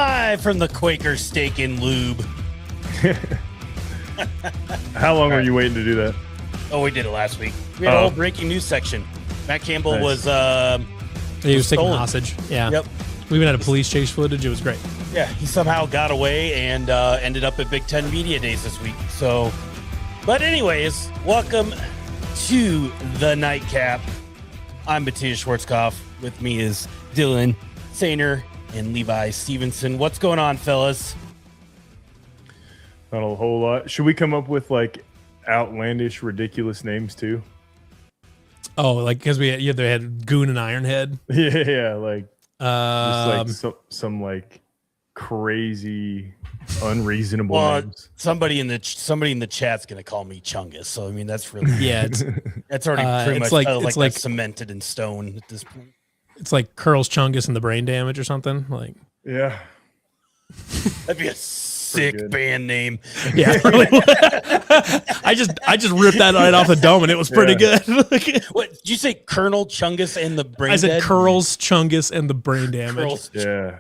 Live from the Quaker Steak and Lube. How long were you waiting to do that? Oh, we did it last week. We had a whole breaking news section. Matt Campbell was he was taken stolen. hostage. Yeah. Yep. We even had a police chase footage. It was great. Yeah, he somehow got away and ended up at Big Ten Media Days this week. So, but anyways, welcome to the Nightcap. I'm Matthias Schwarzkopf. With me is Dylan Sainer and Levi Stevenson. What's going on, fellas? Not a whole lot. Should we come up with like outlandish, ridiculous names too? Oh, like because they had Goon and Ironhead. Yeah, like just like some like crazy, unreasonable names. Somebody in the chat's gonna call me Chungus. So I mean that's really that's already pretty much it's like cemented in stone at this point. It's like Curls Chungus and the Brain Damage or something. Like yeah, that'd be a sick band name. Yeah, I just ripped that right off the dome and it was pretty good. What did you say? Colonel Chungus and the Brain? I said Curls Chungus and the Brain Damage. Yeah.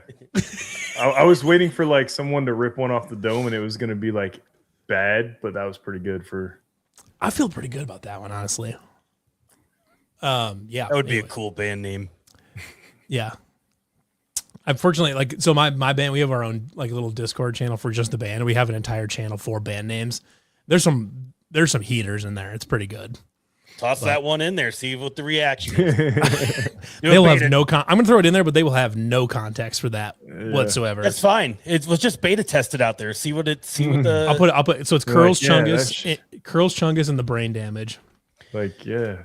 I was waiting for like someone to rip one off the dome and it was gonna be like bad, but that was pretty good for. I feel pretty good about that one, honestly. Yeah, that would be a cool band name. Yeah. Unfortunately, like, so my band, we have our own like little Discord channel for just the band. And we have an entire channel for band names. There's some heaters in there. It's pretty good. Toss that one in there. See what the reaction is. They will have no I'm gonna throw it in there, but they will have no context for that whatsoever. That's fine. Let's just beta test it out there. See what the. I'll put. So it's Curls Chungus, Curls Chungus, and the Brain Damage. Like yeah.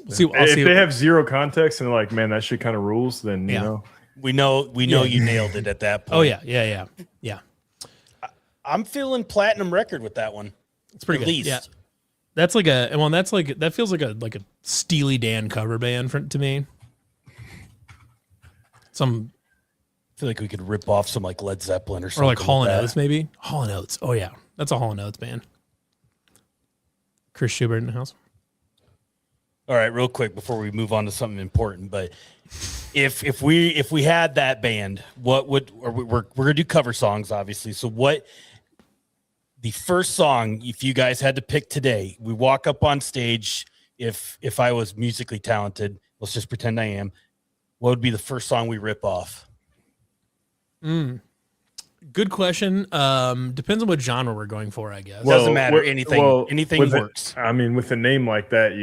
If they have zero context and they're like, man, that shit kind of rules, then you know. We know you nailed it at that point. Oh yeah. I'm feeling platinum record with that one. It's pretty at good. Least. Yeah. That's like that feels like a Steely Dan cover band to me. I feel like we could rip off some like Led Zeppelin or something. Or like Hall & Oates maybe. Hall & Oates. Oh yeah. That's a Hall & Oates band. Chris Schubert in the house. All right, real quick before we move on to something important, but if we had that band, we're gonna do cover songs, obviously. So what the first song, if you guys had to pick today, we walk up on stage. If I was musically talented, let's just pretend I am. What would be the first song we rip off? Good question. Depends on what genre we're going for, I guess. Doesn't matter. Anything works. With a name like that,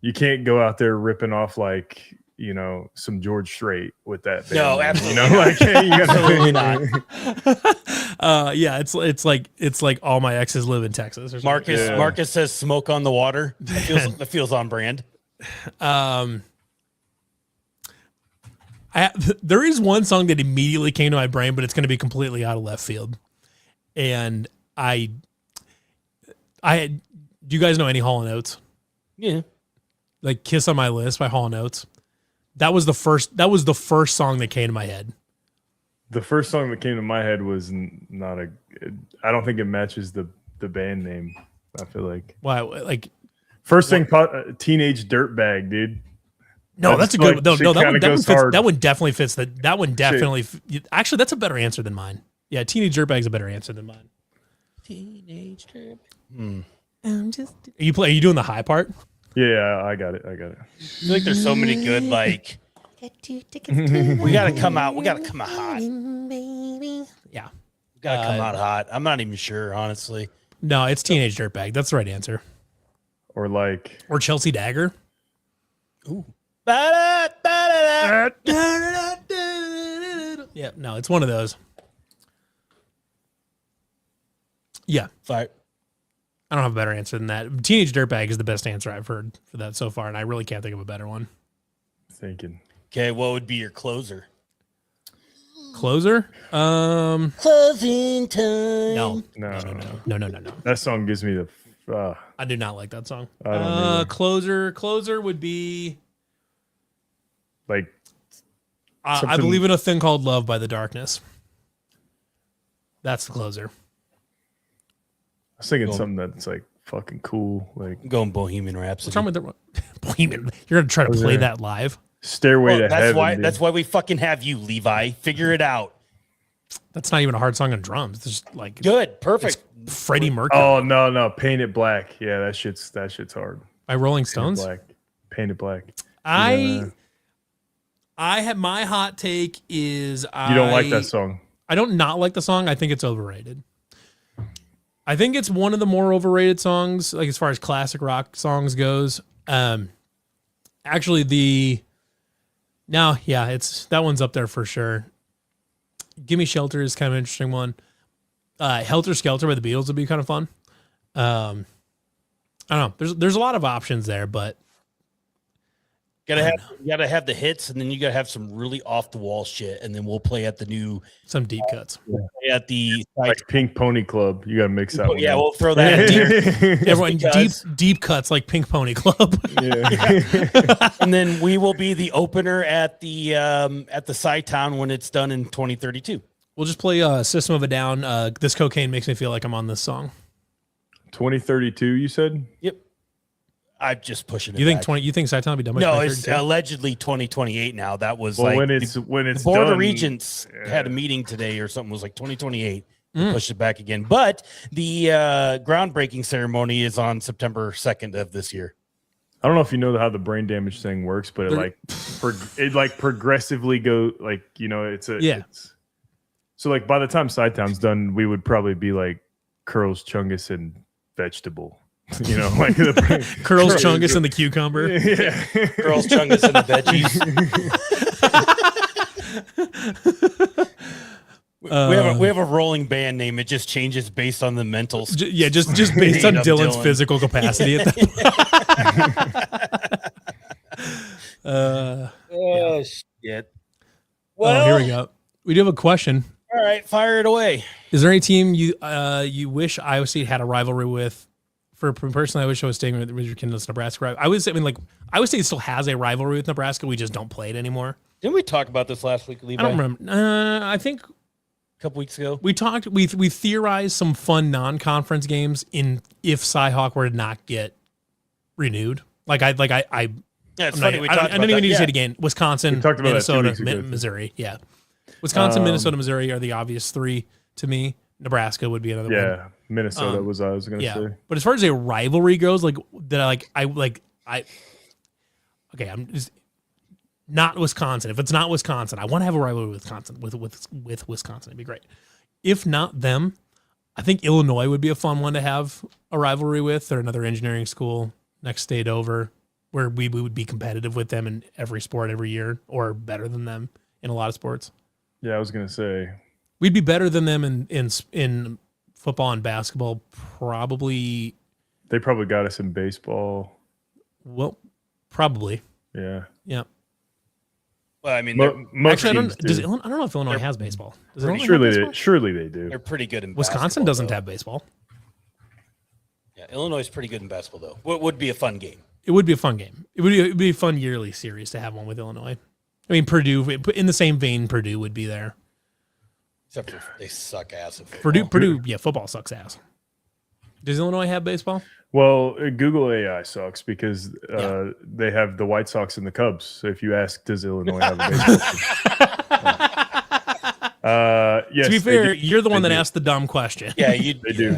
you can't go out there ripping off like, you know, some George Strait with that band. No, absolutely. You know, like absolutely not. Yeah, it's like All My Exes Live in Texas or something. Marcus says Smoke on the Water. That feels on brand. There is one song that immediately came to my brain, but it's going to be completely out of left field. And do you guys know any Hall & Oates? Yeah. Like Kiss on My List by Hall & Oates. That was the first song that came to my head. The first song that came to my head was I don't think it matches the band name. I feel like. Wow, like first thing, Teenage Dirtbag, dude. No, that's a good one. No, that one definitely fits. That one definitely. Actually, that's a better answer than mine. Yeah, Teenage Dirtbag's a better answer than mine. Teenage Dirtbag. Are you doing the high part? Yeah, I got it. I feel like there's so many good like. We gotta come out hot. Yeah, we gotta come out hot. I'm not even sure, honestly. No, it's Teenage Dirtbag. That's the right answer. Or Chelsea Dagger. Ooh. Yeah, no, it's one of those. Yeah. Fire. I don't have a better answer than that. Teenage Dirtbag is the best answer I've heard for that so far, and I really can't think of a better one. Thinking. Okay, what would be your closer? Closer? Closing time. No. That song gives me the. I do not like that song. I don't Closer would be like. I believe in a thing called love by The Darkness. That's the closer. I was thinking something that's like fucking cool, like going Bohemian Rhapsody. What's wrong with Bohemian? You're gonna try to play that live? Stairway to that's Heaven. why. dude. That's why we fucking have you, Levi. Figure it out. That's not even a hard song on drums. It's just like Good, perfect. Freddie Mercury Oh no, Paint It Black. Yeah, that shit's hard. by Rolling Paint It Stones. Black. Paint It Black. I have my hot take is You don't like that song. I don't not like the song. I think it's overrated. I think it's one of the more overrated songs, like as far as classic rock songs goes. Actually, it's that one's up there for sure. Gimme Shelter is kind of an interesting one. Helter Skelter by the Beatles would be kind of fun. I don't know. There's a lot of options there, but You gotta have the hits, and then you gotta have some really off the wall shit, and then we'll play at the new some deep cuts. at the Like Pink Pony Club. You got to mix that one. yeah, up. we'll throw that in there. Everyone because- deep cuts like Pink Pony Club. Yeah. And then we will be the opener at the Sci-Town when it's done in 2032. We'll just play System of a Down. This cocaine makes me feel like I'm on this song. 2032, you said? Yep. I'm just pushing it. You think back. You think Sci-Town will be done by No, it's 2032? allegedly 2028 now. That was Well, like when it's the done, Board of Regents had a meeting today or something. It was like 2028. Pushed it back again. But the groundbreaking ceremony is on September 2nd of this year. I don't know if you know how the brain damage thing works, but it like progressively go like, you know, it's so like by the time Sci-Town's done, we would probably be like Curls, Chungus, and Vegetable. You know, like the Curls, Chungus, and the cucumber. Yeah. Girls, chungus, and the veggies. We have a rolling band name. It just changes based on the mental. Just based on Of Dylan's Dylan. physical capacity. At that Oh shit! Oh, Well, here we go. We do have a question. All right, fire it away. Is there any team you wish Iowa State had a rivalry with? For personally, I wish I was staying with Richard Nebraska. Iowa State still has a rivalry with Nebraska. We just don't play it anymore. Didn't we talk about this last week, Levi? I don't remember. I think A couple weeks ago. we talked. We theorized some fun non-conference games if Cyhawk were to not get renewed. Yeah, it's funny. We talked I about don't even that. need to Yeah. say it again. Wisconsin, We talked about that 2 Minnesota, weeks ago, too. Missouri. Yeah, Wisconsin, Minnesota, Missouri are the obvious three to me. Nebraska would be another one. Yeah. Minnesota was I was gonna say. But as far as a rivalry goes, like that, I'm just not Wisconsin. If it's not Wisconsin, I want to have a rivalry with Wisconsin. With Wisconsin, it'd be great. If not them, I think Illinois would be a fun one to have a rivalry with, or another engineering school next state over, where we would be competitive with them in every sport every year, or better than them in a lot of sports. Yeah, I was gonna say. We'd be better than them in football and basketball, probably. They probably got us in baseball. Well, probably. Yeah. Yeah. Well, I mean, Most Actually, I teams don't. do. I don't know if Illinois has baseball. Does Illinois have Surely baseball? surely they do. they're pretty good in Wisconsin basketball, doesn't though. have baseball. Yeah, Illinois is pretty good in basketball, though. What would be a fun game? It would be a fun game. It would be a fun yearly series to have one with Illinois. I mean, Purdue, in the same vein, Purdue would be there. Except for they suck ass at football. Purdue, yeah, football sucks ass. Does Illinois have baseball? Well, Google AI sucks because Yeah. they have the White Sox and the Cubs. So if you ask, does Illinois have a baseball team? Yes. To be they fair, do. you're the one They that do. asked the dumb question. Yeah, They do.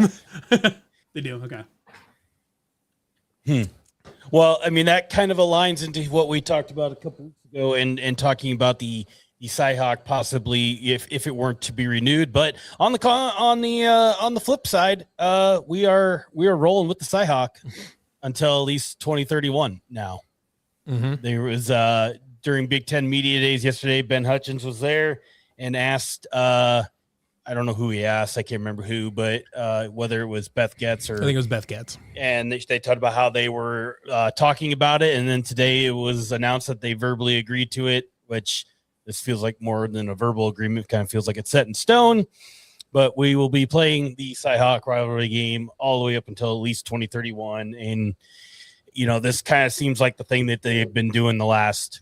They do. Okay. Well, I mean, that kind of aligns into what we talked about a couple weeks ago, and talking about the Cyhawk possibly if it weren't to be renewed. But on the flip side, we are rolling with the Cyhawk until at least 2031. Now, there was during Big Ten Media Days yesterday, Ben Hutchins was there and asked. I don't know who he asked. I can't remember who, but whether it was Beth Getz or I think it was Beth Getz. and they talked about how they were talking about it, and then today it was announced that they verbally agreed to it, which this feels like more than a verbal agreement. It kind of feels like it's set in stone, but we will be playing the Cyhawk rivalry game all the way up until at least 2031. And, you know, this kind of seems like the thing that they've been doing the last,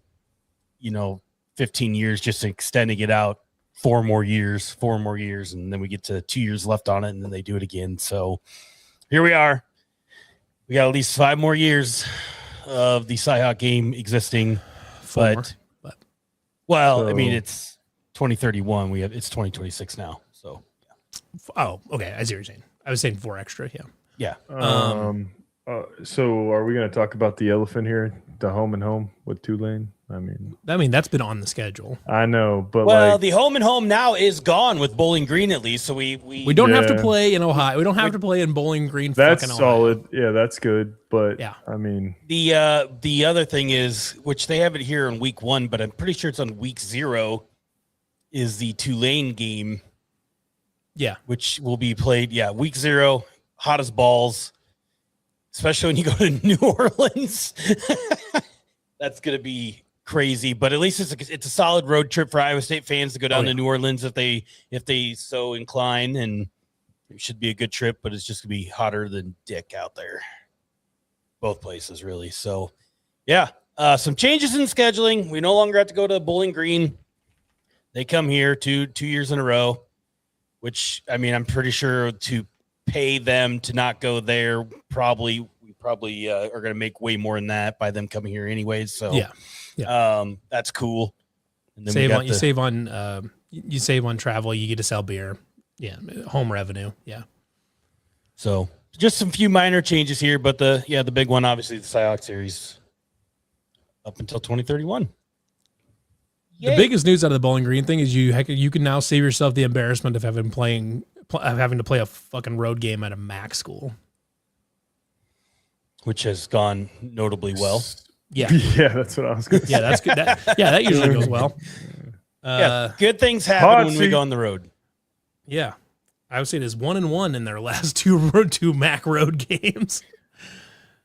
15 years, just extending it out 4 more years, and then we get to 2 years left on it, and then they do it again. So here we are. We got at least 5 more years of the Cyhawk game existing. 4. But well, I mean, it's 2031. It's 2026 now. So, oh, okay. I see what you're saying. I was saying 4 extra. Yeah. yeah. So are we going to talk about the elephant here, the home and home with Tulane? I mean, that's been on the schedule. I know, but Well, the home and home now is gone with Bowling Green at least. So we don't have to play in Ohio. We don't have to play in Bowling Green. That's fucking solid. Ohio. Yeah, that's good. But yeah, I mean, the other thing is, which they have it here in week 1, but I'm pretty sure it's on week 0, is the Tulane game. Yeah, which will be played. Yeah, week 0, hot as balls, especially when you go to New Orleans. That's gonna be crazy, but at least it's a solid road trip for Iowa State fans to go down to New Orleans if they so incline, and it should be a good trip. But it's just gonna be hotter than dick out there, both places really. So, yeah, some changes in scheduling. We no longer have to go to Bowling Green. They come here 2 years in a row. Which, I mean, I'm pretty sure to pay them to not go there, we probably are going to make way more than that by them coming here anyways. So, that's cool. And then you save on travel. You get to sell beer. Yeah, home revenue. Yeah. So just some few minor changes here, but the big one, obviously, the Cyhawk series up until 2031. The biggest news out of the Bowling Green thing is you can now save yourself the embarrassment of having to play a fucking road game at a MAC school, which has gone notably well. Yeah, yeah, that's what I was going to say. Yeah, that's good. That usually goes well. Good things happen when we go on the road. Yeah, I would say it is 1-1 in their last two MAC road games.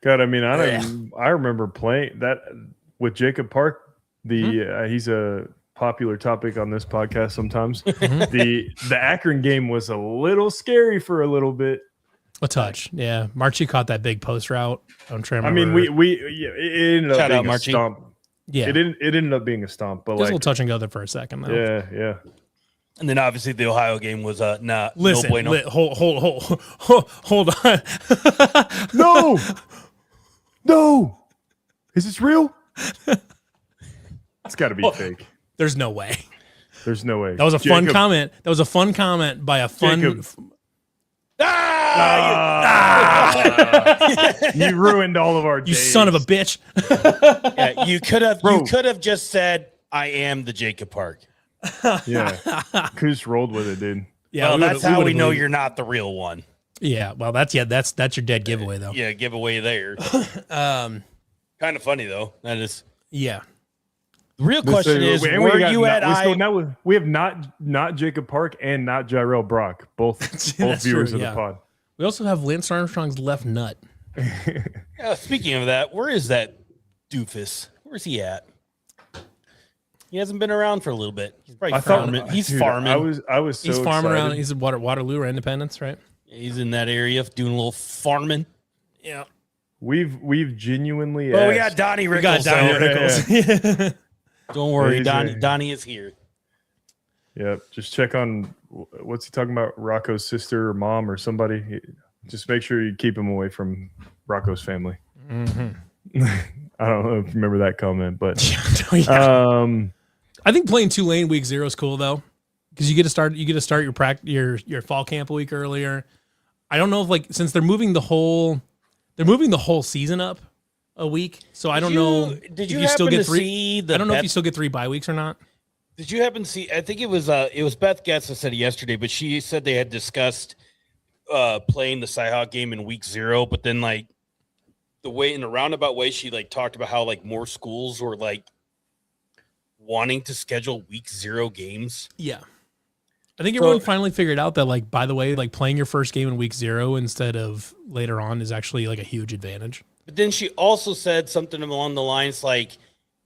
God, I mean, I remember playing that with Jacob Park. He's a popular topic on this podcast sometimes. The Akron game was a little scary for a little bit. A touch, yeah. Marchie caught that big post route. I'm trying to remember. I mean, it ended up being a stomp. Yeah, it ended up being a stomp, but just a little touch and go there for a second, though. Yeah. And then obviously the Ohio game was no Listen, bueno. Hold on. No, is this real? It's got to be fake. There's no way. There's no way. That was a fun comment. That was a fun comment by a fun. You ruined all of our days. You son of a bitch. Yeah, you could have just said, "I am the Jacob Park." Yeah, Coos rolled with it, dude. Yeah, well, that's how we know you're not the real one. Yeah, well, that's your dead giveaway though. Yeah, giveaway there. Kind of funny though. That is. Yeah. The real question is, were you at Iowa? We have not Jacob Park and not Jarrell Brock, both viewers of the pod. We also have Lance Armstrong's left nut. Speaking of that, where is that doofus? Where's he at? He hasn't been around for a little bit. He's probably farming. He's farming. He's farming around. He's at Waterloo or Independence, right? He's in that area doing a little farming. Yeah. We've genuinely. We got Donnie Rickles. Yeah. Don't worry, Donnie is here. Yep. Just check on what's he talking about? Rocco's sister or mom or somebody. Just make sure you keep him away from Rocco's family. Mm-hmm. I don't know if you remember that comment, but I think playing Tulane week 0 is cool though, because you get to start your fall camp a week earlier. I don't know if since they're moving the whole season up a week, so I don't know. Did you still get 3? I don't know if you still get 3 bye weeks or not. Did you happen to see? I think it was Beth Getz that said it yesterday, but she said they had discussed playing the Cyhawk game in week 0, but then the way in a roundabout way she talked about how more schools were wanting to schedule week 0 games. Yeah. I think everyone finally figured out that by the way, playing your first game in week 0 instead of later on is actually a huge advantage. But then she also said something along the lines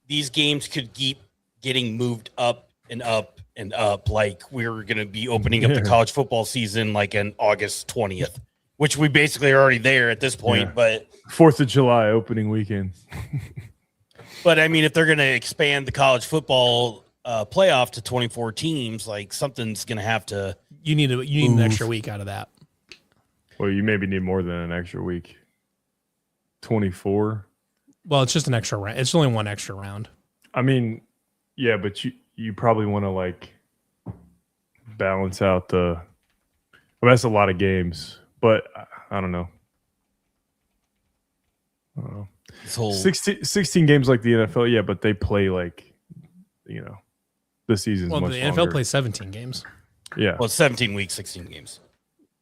these games could keep getting moved up and up and up. We're going to be opening up the college football season in August 20th, which we basically are already there at this point. Yeah. But 4th of July opening weekend. But I mean, if they're going to expand the college football playoff to 24 teams, something's going to have to. You need an extra week out of that. Well, you maybe need more than an extra week. 24. Well, it's just an extra round. It's only one extra round. I mean, yeah, but you probably want to like balance out the. Well, that's a lot of games, but I don't know. This whole 16 games like the NFL, yeah, but they play like, the season's Well, much the longer. NFL plays 17 games. Yeah. Well, 17 weeks, 16 games.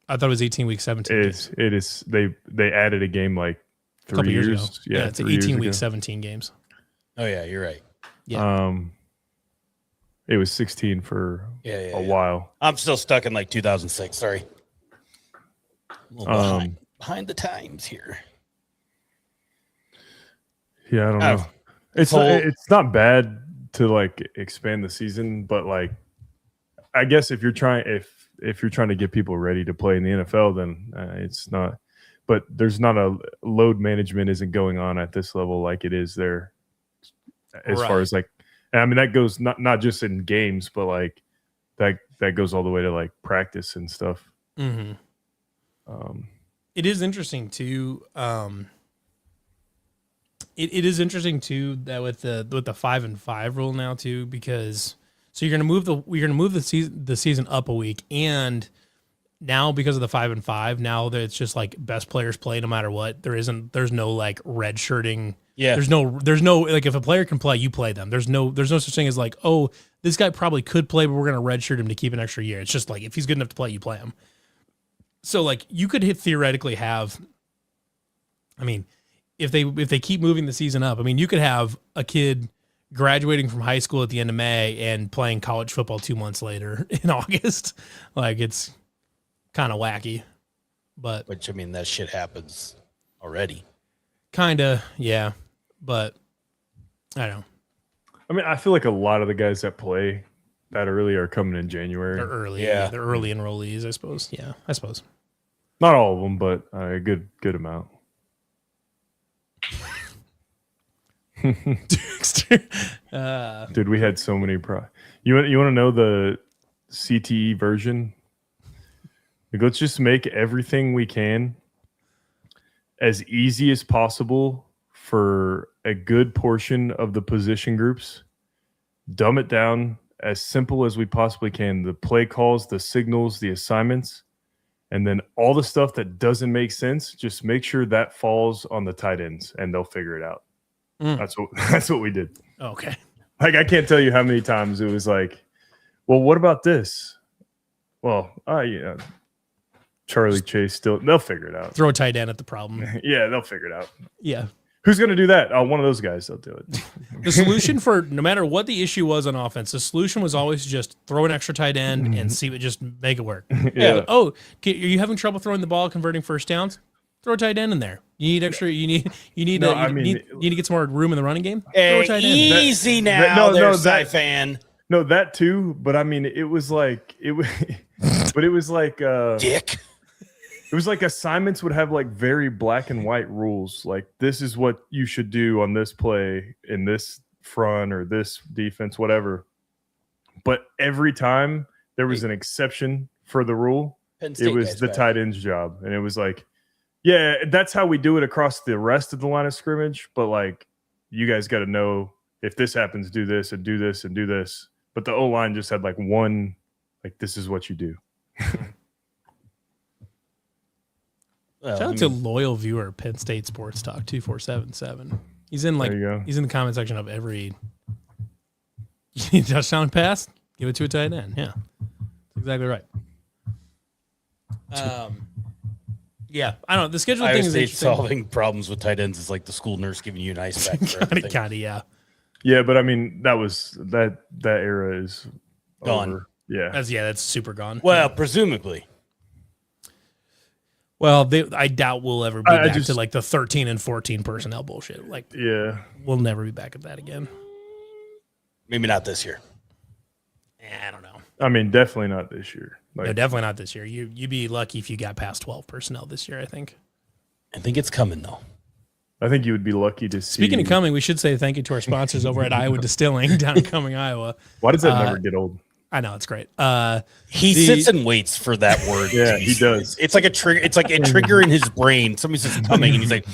I thought it was 18 weeks, 17 games. It is. They added a game like A couple 3 years years. ago. Yeah, it's 3 years 18 ago. weeks, 17 games. Oh yeah, you're right. Yeah. It was 16 for a while. I'm still stuck in like 2006. Sorry. A little behind the times here. Yeah, I don't know. It's not bad to like expand the season, but like I guess if you're trying to get people ready to play in the NFL, then it's not. But there's not a load management isn't going on at this level like it is there. As far as like, I mean that goes not just in games, but like that goes all the way to like practice and stuff. Mm-hmm. It is interesting too. It is interesting too that with the 5-5 rule now too, because so you're gonna move the season up a week, and now because of the 5-5, now that it's just like best players play no matter what. There's no like red shirting. Yeah. There's no like if a player can play, you play them. There's no such thing as like, oh, this guy probably could play, but we're gonna red shirt him to keep an extra year. It's just like if he's good enough to play, you play him. So like you could theoretically have, I mean, if they keep moving the season up, I mean, you could have a kid graduating from high school at the end of May and playing college football 2 months later in August. Like it's kind of wacky, but which I mean that shit happens already. Kinda, yeah, but I don't know. I mean, I feel like a lot of the guys that play that early are coming in January. They're early, Yeah. They're early enrollees, I suppose. Yeah, I suppose. Not all of them, but a good amount. Dude, we had so many You want to know the CTE version? Like, let's just make everything we can as easy as possible for a good portion of the position groups. Dumb it down as simple as we possibly can. The play calls, the signals, the assignments, and then all the stuff that doesn't make sense, just make sure that falls on the tight ends and they'll figure it out. That's what we did. Okay. Like, I can't tell you how many times it was like, well, what about this? Well, yeah. Charlie Chase they'll figure it out. Throw a tight end at the problem. Yeah, they'll figure it out. Yeah. Who's going to do that? Oh, one of those guys, they'll do it. The solution for no matter what the issue was on offense, the solution was always just throw an extra tight end and see what, just make it work. Yeah. Oh, are you having trouble throwing the ball, converting first downs? Throw a tight end in there. You need extra. You need to get some more room in the running game. Throw a tight end. Easy now, fan. No, that too. But I mean, it was like but it was like Dick. It was like assignments would have like very black and white rules. Like, this is what you should do on this play in this front or this defense, whatever. But every time there was an exception for the rule, it was the tight end's job. And it was like, yeah, that's how we do it across the rest of the line of scrimmage. But like, you guys got to know if this happens, do this and do this and do this. But the O-line just had like one, like, this is what you do. Shout out to loyal viewer Penn State Sports Talk 2477. He's in he's in the comment section of every touchdown pass. Give it to a tight end. Yeah, that's exactly right. Yeah, I don't know. The scheduling Iowa thing is State interesting. solving problems with tight ends is like the school nurse giving you an ice pack for everything. Kinda, yeah. Yeah, but I mean, that era is Gone. over. Yeah, That's super gone. Well, presumably. Well, I doubt we'll ever be back to like the 13 and 14 personnel bullshit. Like, yeah, we'll never be back at that again. Maybe not this year. I don't know. I mean, definitely not this year. Like, No, definitely not this year. You'd be lucky if you got past 12 personnel this year, I think. I think it's coming though. I think you would be lucky to see. Speaking of coming, we should say thank you to our sponsors over at Iowa Distilling down in Cumming, Iowa. Why does that never get old? I know, it's great. He sits and waits for that word. Yeah, he does. It's like a trigger. It's like a trigger in his brain. Somebody says coming, and he's like,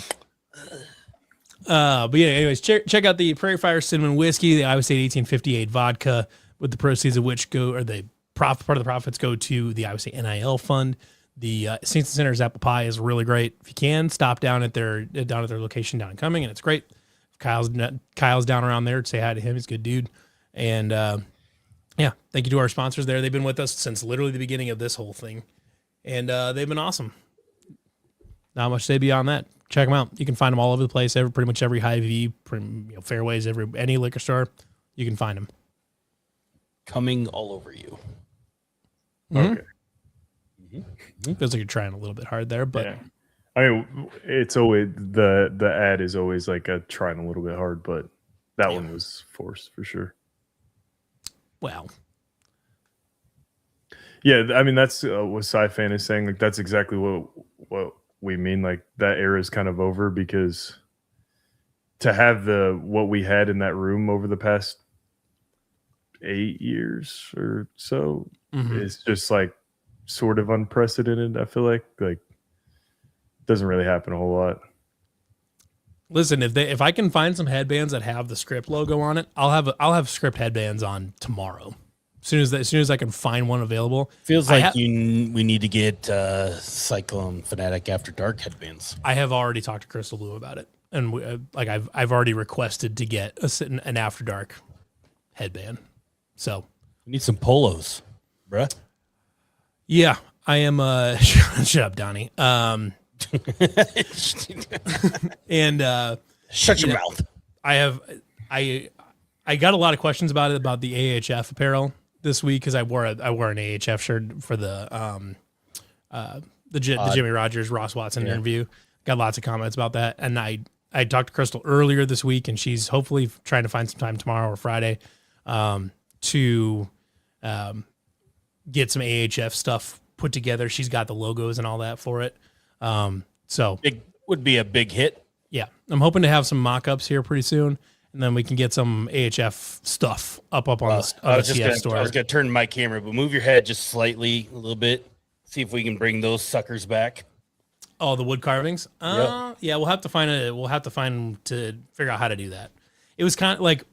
But yeah, anyways, check out the Prairie Fire Cinnamon Whiskey, the Iowa State 1858 vodka, with the proceeds of which part of the profits go to the Iowa State NIL fund. The Saints and Sinners apple pie is really great. If you can, stop down at their location down in Cumming, and it's great. If Kyle's down around there, say hi to him. He's a good dude. And yeah, thank you to our sponsors there. They've been with us since literally the beginning of this whole thing, and they've been awesome. Not much to say beyond that. Check them out. You can find them all over the place. Pretty much every Hy-Vee, Fairways, any liquor store, you can find them. Coming all over you. Mm-hmm. Okay. Mm-hmm. Feels like you're trying a little bit hard there, but yeah. I mean, it's always the ad is always like a trying a little bit hard, but that one was forced for sure. Well, yeah, I mean that's what Sci-Fan is saying. Like that's exactly what we mean. Like that era is kind of over, because to have what we had in that room over the past 8 years or so is just like sort of unprecedented. I feel like doesn't really happen a whole lot. Listen, if I can find some headbands that have the Script logo on it, I'll have Script headbands on tomorrow. As soon as I can find one available. Feels like we need to get Cyclone Fanatic After Dark headbands. I have already talked to Crystal Blue about it, and I've already requested to get an After Dark headband. So we need some polos, bruh. Yeah, I am. Shut up, Donnie. And shut your mouth. I got a lot of questions about the AHF apparel this week, because I wore an AHF shirt for the Jimmy Rogers Ross Watson interview. Got lots of comments about that, and I talked to Crystal earlier this week, and she's hopefully trying to find some time tomorrow or Friday to get some AHF stuff put together. She's got the logos and all that for it. So it would be a big hit. Yeah, I'm hoping to have some mock-ups here pretty soon, and then we can get some AHF stuff up on the CF store. I was going to turn my camera, but move your head just slightly, a little bit. See if we can bring those suckers back. Oh, the wood carvings. Yep. Yeah, we'll have to to figure out how to do that. It was kind of like,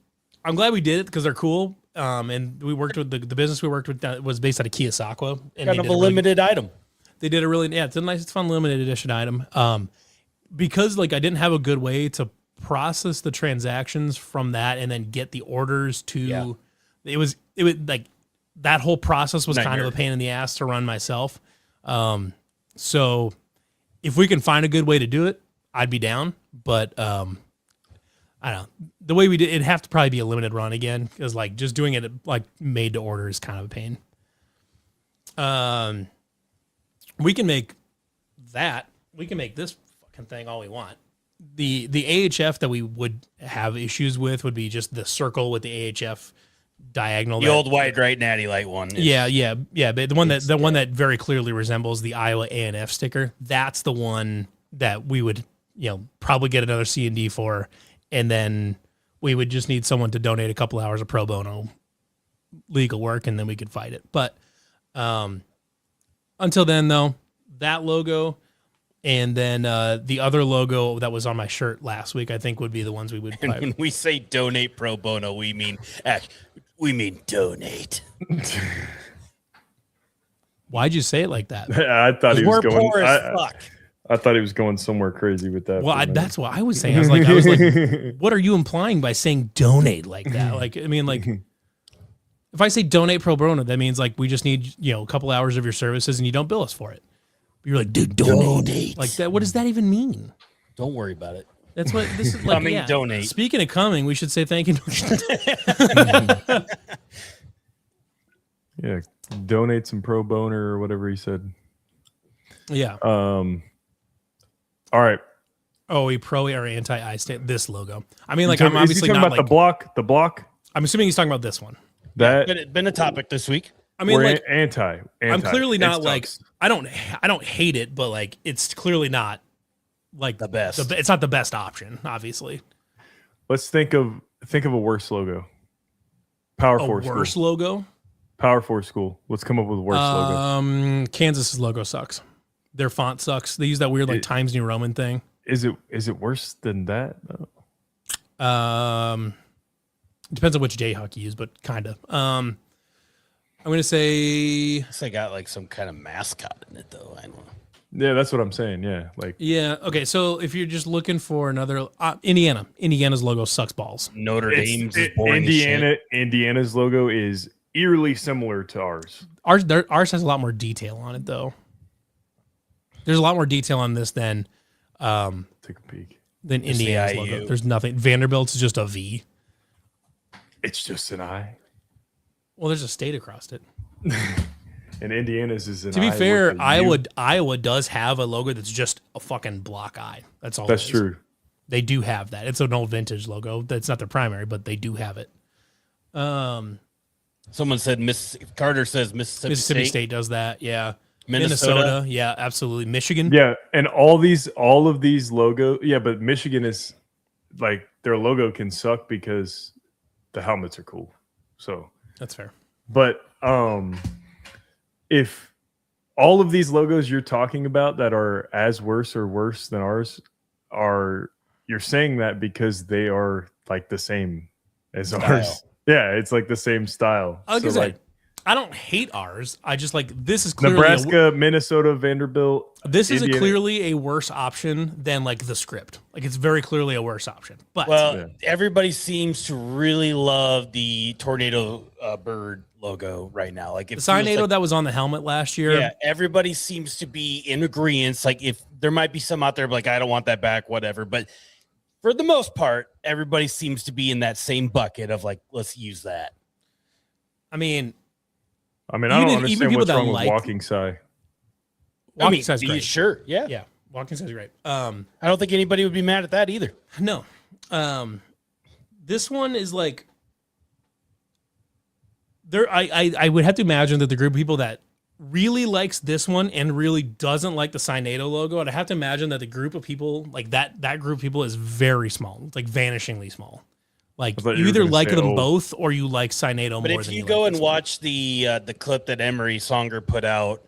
I'm glad we did it because they're cool. And we worked with the business we worked with was based out of Keosauqua. And kind of a limited item. They did it's a nice, fun limited edition item. Because I didn't have a good way to process the transactions from that and then get the orders to it was like that whole process was kind of a pain in the ass to run myself. So if we can find a good way to do it, I'd be down. But I don't know. The way we did it'd have to probably be a limited run again, because just doing it made to order is kind of a pain. We can make this fucking thing all we want. The AHF that we would have issues with would be just the circle with the AHF diagonal. The old white right natty light one. Yeah. But the one that very clearly resembles the Iowa A&F sticker. That's the one that we would probably get another C&D for, and then we would just need someone to donate a couple hours of pro bono legal work, and then we could fight it. But until then, though, that logo and then the other logo that was on my shirt last week, I think, would be the ones we would buy. And when we say donate pro bono, we mean donate. Why'd you say it like that? I thought he was going. Poor as fuck. I thought he was going somewhere crazy with that. Well, that's what I was saying. I was like, what are you implying by saying donate like that? If I say donate pro bono, that means we just need a couple hours of your services and you don't bill us for it. But you're like, dude, donate. Like that. What does that even mean? Don't worry about it. That's what this is Coming, donate. Speaking of coming, we should say thank you. Yeah, donate some pro boner or whatever he said. Yeah. All right. Oh, we pro or anti I stand this logo. I mean, I'm obviously not about the block. I'm assuming he's talking about this one. That been a topic this week. I mean, anti. I'm clearly not I don't hate it, but it's clearly not the best. It's not the best option, obviously. Let's think of a worse logo. Power Force. Worse logo. Power Force school. Let's come up with a worse logo. Kansas's logo sucks. Their font sucks. They use that weird Times New Roman thing. Is it worse than that? Depends on which Jayhawk you use, but kind of. I'm gonna say. They got like some kind of mascot in it, though. I don't know. Yeah, that's what I'm saying. Yeah, like Yeah. Okay. So if you're just looking for another Indiana's logo sucks balls. Notre Dame's is boring as shit. Indiana's logo is eerily similar to ours. Ours has a lot more detail on it, though. There's a lot more detail on this than Take a peek. Than Indiana's logo. There's nothing. Vanderbilt's is just a V. It's just an I. Well, there's a state across it. And Indiana's is an I. To be fair, Iowa does have a logo that's just a fucking block eye. That's all. That's true. They do have that. It's an old vintage logo. That's not their primary, but they do have it. Someone said Carter says Mississippi State does that. Yeah. Minnesota. Yeah, absolutely. Michigan. Yeah, and all of these logos. Yeah, but Michigan is like their logo can suck because the helmets are cool. So that's fair. But if all of these logos you're talking about that are as worse or worse than ours you're saying that because they are like the same as ours. Yeah, it's like the same style. I don't hate ours. I just like this is clearly Nebraska, Minnesota, Vanderbilt. This is clearly a worse option than like the script. Like it's very clearly a worse option. But everybody seems to really love the tornado bird logo right now. Like the Signado that was on the helmet last year. Yeah, everybody seems to be in agreement. Like if there might be some out there like I don't want that back, whatever. But for the most part, everybody seems to be in that same bucket of like let's use that. I mean, I don't understand what's wrong with walking side. Walking side's great. Sure, yeah. Yeah, walking side's great. I don't think anybody would be mad at that either. No. This one is like I would have to imagine that the group of people that really likes this one and really doesn't like the Signado logo, I'd have to imagine that the group of people like that group of people is very small. It's like vanishingly small. Like you either like them both or you like Signado more. But if you go and watch the clip that Emery Songer put out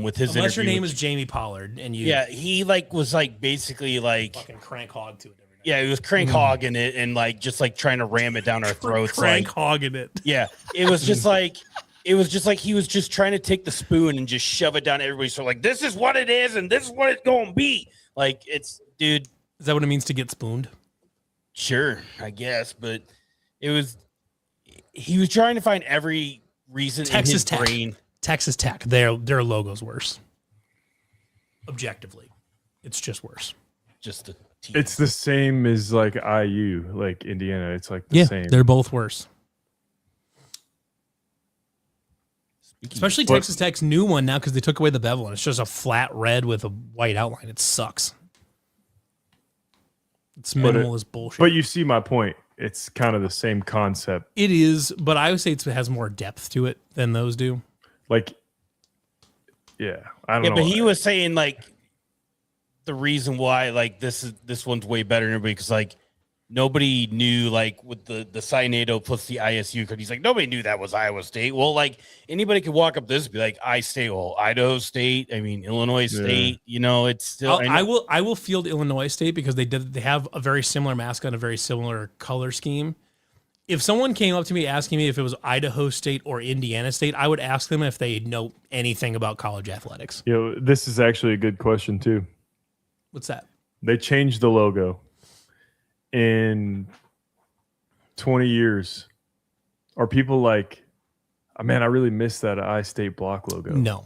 with his unless interview, your name is Jamie Pollard and you he was basically fucking crank hog to it every night. Yeah, he was crank hogging it and just trying to ram it down our throats. Crank hogging it. Yeah, it was just like he was just trying to take the spoon and just shove it down everybody's throat. Like this is what it is and this is what it's gonna be. Like dude. Is that what it means to get spooned? Sure, I guess, but he was trying to find every reason in his brain. Texas Tech, their logo's worse. Objectively, it's just worse. Just the team. It's the same as like IU, like Indiana. It's like the same. They're both worse. Especially Texas Tech's new one now because they took away the bevel and it's just a flat red with a white outline. It sucks. It's minimal as bullshit. But you see my point. It's kind of the same concept. It is, but I would say it has more depth to it than those do. Like, yeah, I don't know. But he was saying like the reason why like this one's way better than everybody because like nobody knew like with the Signado plus the ISU card. He's like nobody knew that was Iowa State. Well, like anybody could walk up this and be like Idaho State. I mean Illinois State. You know, it's still. I will field Illinois State because they have a very similar mascot and a very similar color scheme. If someone came up to me asking me if it was Idaho State or Indiana State, I would ask them if they know anything about college athletics. This is actually a good question too. What's that? They changed the logo. In 20 years, are people like, oh, man, I really miss that I-State block logo? No.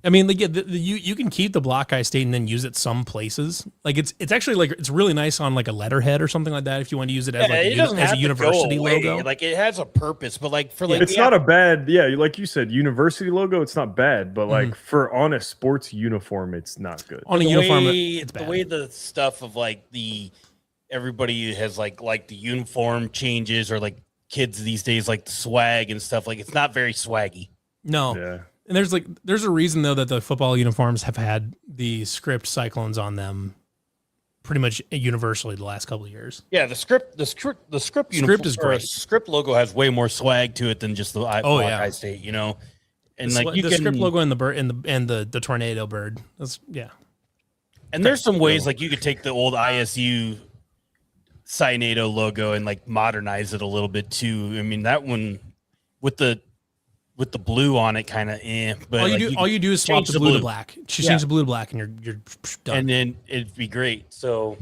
I mean, like, you can keep the block I-State and then use it some places. Like it's actually like it's really nice on like a letterhead or something like that if you want to use it as as a university logo. Like it has a purpose, but like for like it's not a bad like you said, university logo. It's not bad, but like for on a sports uniform, it's not good. On a uniform, it's bad. The way the stuff of like everybody has like the uniform changes or like kids these days like the swag and stuff. Like it's not very swaggy. No. Yeah. And there's a reason though that the football uniforms have had the script cyclones on them pretty much universally the last couple of years. Yeah, the script uniform is great. Script logo has way more swag to it than just the I-State, you know. And the script logo and the bird and the tornado bird. And there's some ways like you could take the old ISU Cyanado logo and like modernize it a little bit too. I mean, that one with the blue on it kind of but all you do is swap the blue to black. Just change the blue to black and you're done. And then it'd be great. So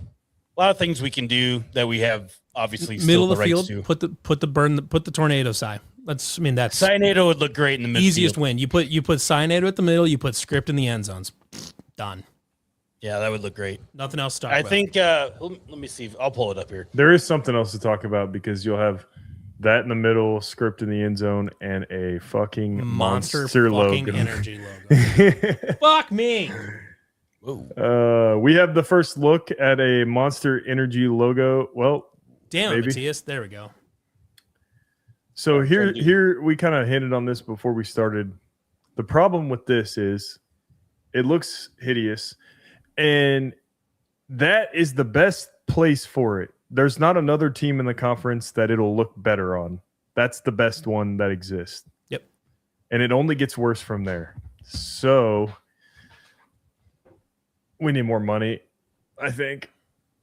a lot of things we can do that we have obviously middle still of the field, to. put the tornado side. That's Cyanado would look great in the midfield. Easiest win. You put Cyanado at the middle, you put script in the end zones. Done. Yeah, that would look great. Nothing else to talk I about. think let me see. I'll pull it up here. There is something else to talk about because you'll have that in the middle, script in the end zone, and a fucking monster fucking logo. energy logo. Fuck me. We have the first look at a Monster Energy logo. Well, damn maybe. it, Matthias. There we go. So here we kind of hinted on this before we started. The problem with this is it looks hideous, and that is the best place for it. There's not another team in the conference that it'll look better on. That's the best one that exists. Yep. And it only gets worse from there. So we need more money, I think.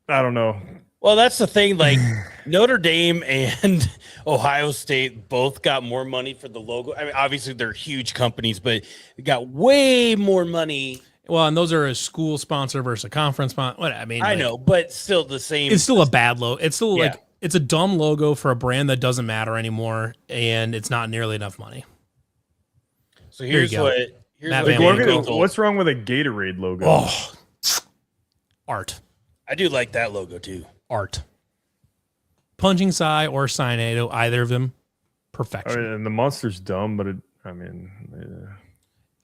I don't know. Well, that's the thing. Like Notre Dame and Ohio State both got more money for the logo. I mean, obviously they're huge companies, but they got way more money. Well, and those are a school sponsor versus a conference sponsor. What I mean, I know, but still the same. It's still a bad logo. It's still like it's a dumb logo for a brand that doesn't matter anymore, and it's not nearly enough money. So here's what's wrong with a Gatorade logo? Oh, art. I do like that logo too. Art. Punching Psy or Cyanado, either of them, perfection. I mean, and the monster's dumb, but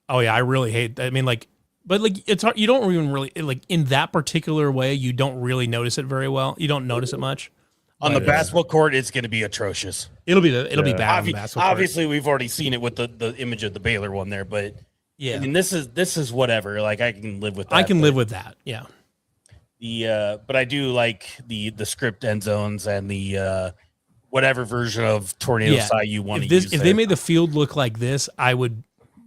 oh yeah, I really hate. I mean, like, but like, it's hard. You don't even really like in that particular way. You don't really notice it very well. You don't notice it much. On the basketball court, it's going to be atrocious. It'll be bad on the basketball court. Obviously, we've already seen it with the image of the Baylor one there, but yeah, I mean, this is whatever. Like, I can live with that. I can live with that. Yeah. But I do like the script end zones and the whatever version of tornado side you want to use. If they made the field look like this, I would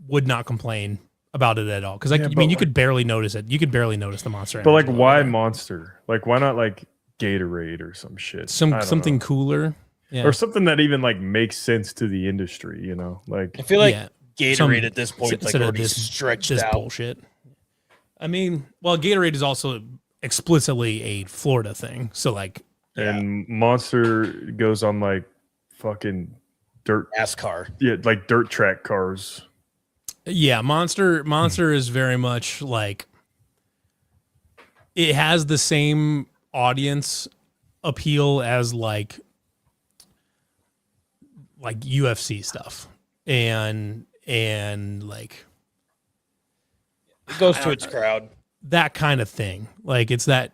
not complain about it at all. Because you could barely notice it. You could barely notice the monster. But like, why monster? Like, why not like Gatorade or some shit? Something cooler, or something that even like makes sense to the industry. You know, like I feel like Gatorade at this point is like already stretched out. Bullshit. I mean, well, Gatorade is also explicitly a Florida thing, so like, and Monster goes on like fucking dirt NASCAR, like dirt track cars. Yeah, Monster is very much like it has the same audience appeal as like UFC stuff, and like it goes to its crowd. That kind of thing. Like it's the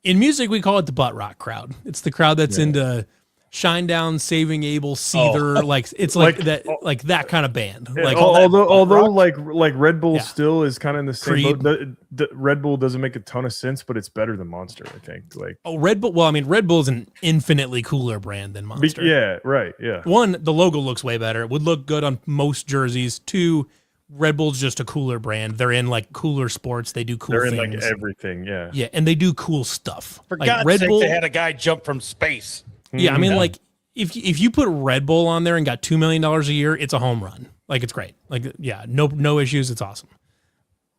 in music we call it the butt rock crowd. It's the crowd that's into Shinedown, Saving Abel, Seether. Like it's like that kind of band. Yeah, like although like Red Bull still is kind of in the same Creed. boat. The Red Bull doesn't make a ton of sense, but it's better than Monster, I think. Like Red Bull. Well, I mean, Red Bull is an infinitely cooler brand than Monster. Yeah, right. Yeah. One, the logo looks way better. It would look good on most jerseys. Two, Red Bull's just a cooler brand. They're in like cooler sports. They do cool things. They're in like everything, yeah. Yeah, and they do cool stuff. For God's sake, they had a guy jump from space. Yeah, I mean, like if you put Red Bull on there and got $2 million a year, it's a home run. Like it's great. Like yeah, no issues. It's awesome.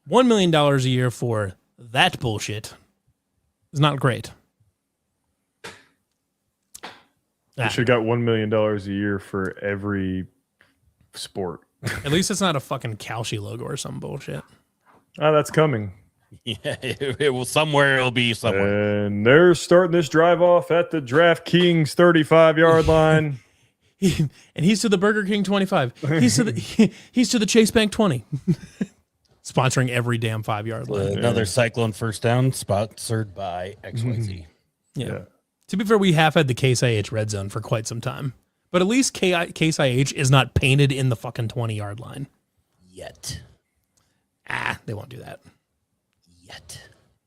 $1 million a year for that bullshit is not great. You should have got $1 million a year for every sport. At least it's not a fucking Kalshi logo or some bullshit. Oh, that's coming. Yeah, it will somewhere. It'll be somewhere. And they're starting this drive off at the DraftKings 35-yard line. And he's to the Burger King 25. He's to the Chase Bank 20. Sponsoring every damn 5-yard line. Another Cyclone first down sponsored by XYZ. Yeah. To be fair, we have had the Case IH red zone for quite some time. But at least Case IH is not painted in the fucking 20-yard line. Yet. They won't do that. Yet.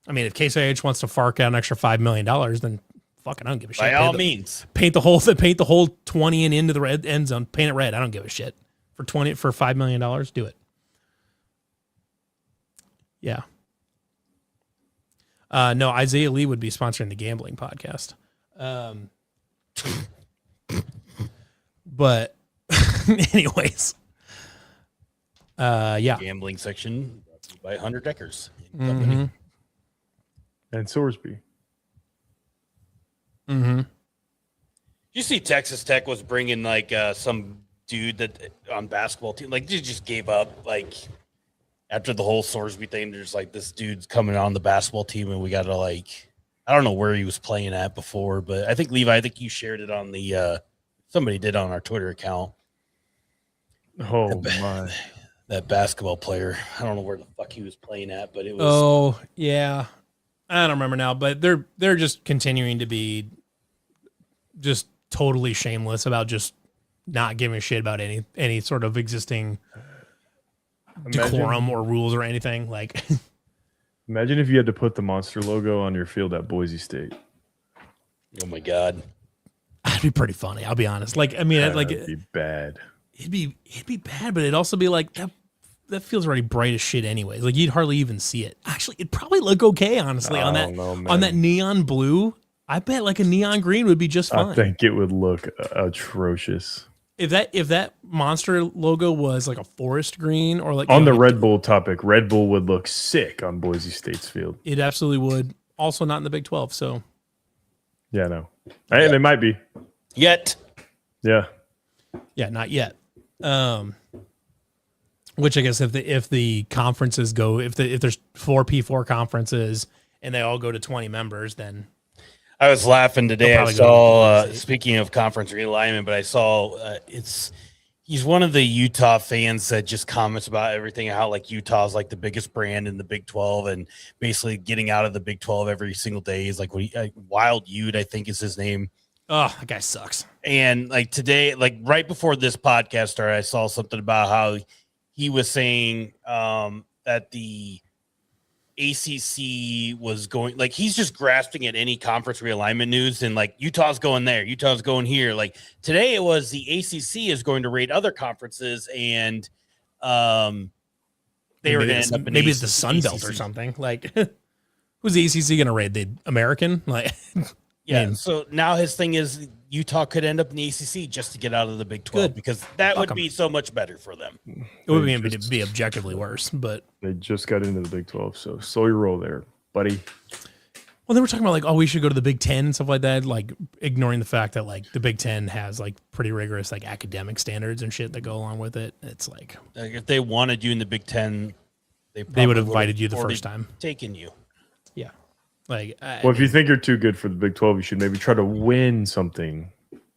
I mean, if Case IH wants to fork out an extra $5 million, then fucking I don't give a shit. By all means. Paint the whole 20 and into the red end zone. Paint it red. I don't give a shit. For $5 million, do it. Yeah. No, Isaiah Lee would be sponsoring the gambling podcast. But anyways, yeah. Gambling section by Hunter Deckers. Mm-hmm. And Sorsby. Mm-hmm. You see, Texas Tech was bringing like some dude that on basketball team, like they just gave up. Like after the whole Sorsby thing, there's like this dude's coming on the basketball team, and we got to like, I don't know where he was playing at before, but I think Levi, I think you shared it on the somebody did on our Twitter account. Oh my, that basketball player. I don't know where the fuck he was playing at, but it was. Oh yeah, I don't remember now, but they're just continuing to be just totally shameless about just not giving a shit about any sort of existing decorum or rules or anything. Like, imagine if you had to put the Monster logo on your field at Boise State. Oh my god, that'd be pretty funny. I'll be honest. Like, I mean, that'd be bad. It'd be bad, but it'd also be like that feels already bright as shit anyways. Like you'd hardly even see it. Actually, it'd probably look okay, honestly, on that neon blue. I bet like a neon green would be just fine. I think it would look atrocious. If that Monster logo was like a forest green or like on the Red Bull topic, Red Bull would look sick on Boise State's field. It absolutely would. Also not in the Big 12, so yeah, no. And it might be. Yet. Yeah. Yeah, not yet. Which I guess if the conferences go, if there's 4 P4 conferences and they all go to 20 members, then I was laughing today. I saw speaking of conference realignment, but I saw he's one of the Utah fans that just comments about everything, how like Utah's like the biggest brand in the Big 12 and basically getting out of the Big 12 every single day is like Wild Ute, I think is his name. Oh, that guy sucks. And like today, like right before this podcast started, I saw something about how he was saying that the ACC was going, like he's just grasping at any conference realignment news and like Utah's going there, Utah's going here. Like today it was the ACC is going to rate other conferences and they were going to end up in maybe it's the Sun Belt or something. Like who's the ACC going to raid? The American? Like yeah. So now his thing is Utah could end up in the ACC just to get out of the Big 12 because that would be so much better for them. It would be objectively worse, but they just got into the Big 12, so slow your roll there, buddy. Well, they were talking about like, oh, we should go to the Big 10 and stuff like that, like ignoring the fact that like the Big 10 has like pretty rigorous like academic standards and shit that go along with it. It's like if they wanted you in the Big 10, they would have invited you the first time, taken you. Yeah. Like, well, if you think you're too good for the Big 12, you should maybe try to win something,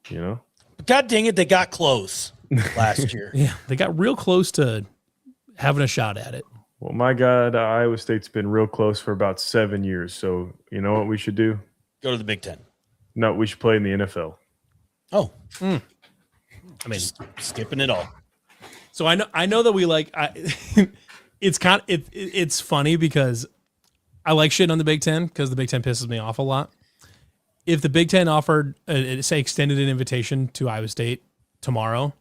you know? God dang it, they got close last year. Yeah, they got real close to having a shot at it. Well, my God, Iowa State's been real close for about 7 years. So, you know what we should do? Go to the Big 10. No, we should play in the NFL. Oh. I mean, skipping it all. So I know that we like it's funny because I like shit on the Big Ten because the Big Ten pisses me off a lot. If the Big Ten offered, say, extended an invitation to Iowa State tomorrow,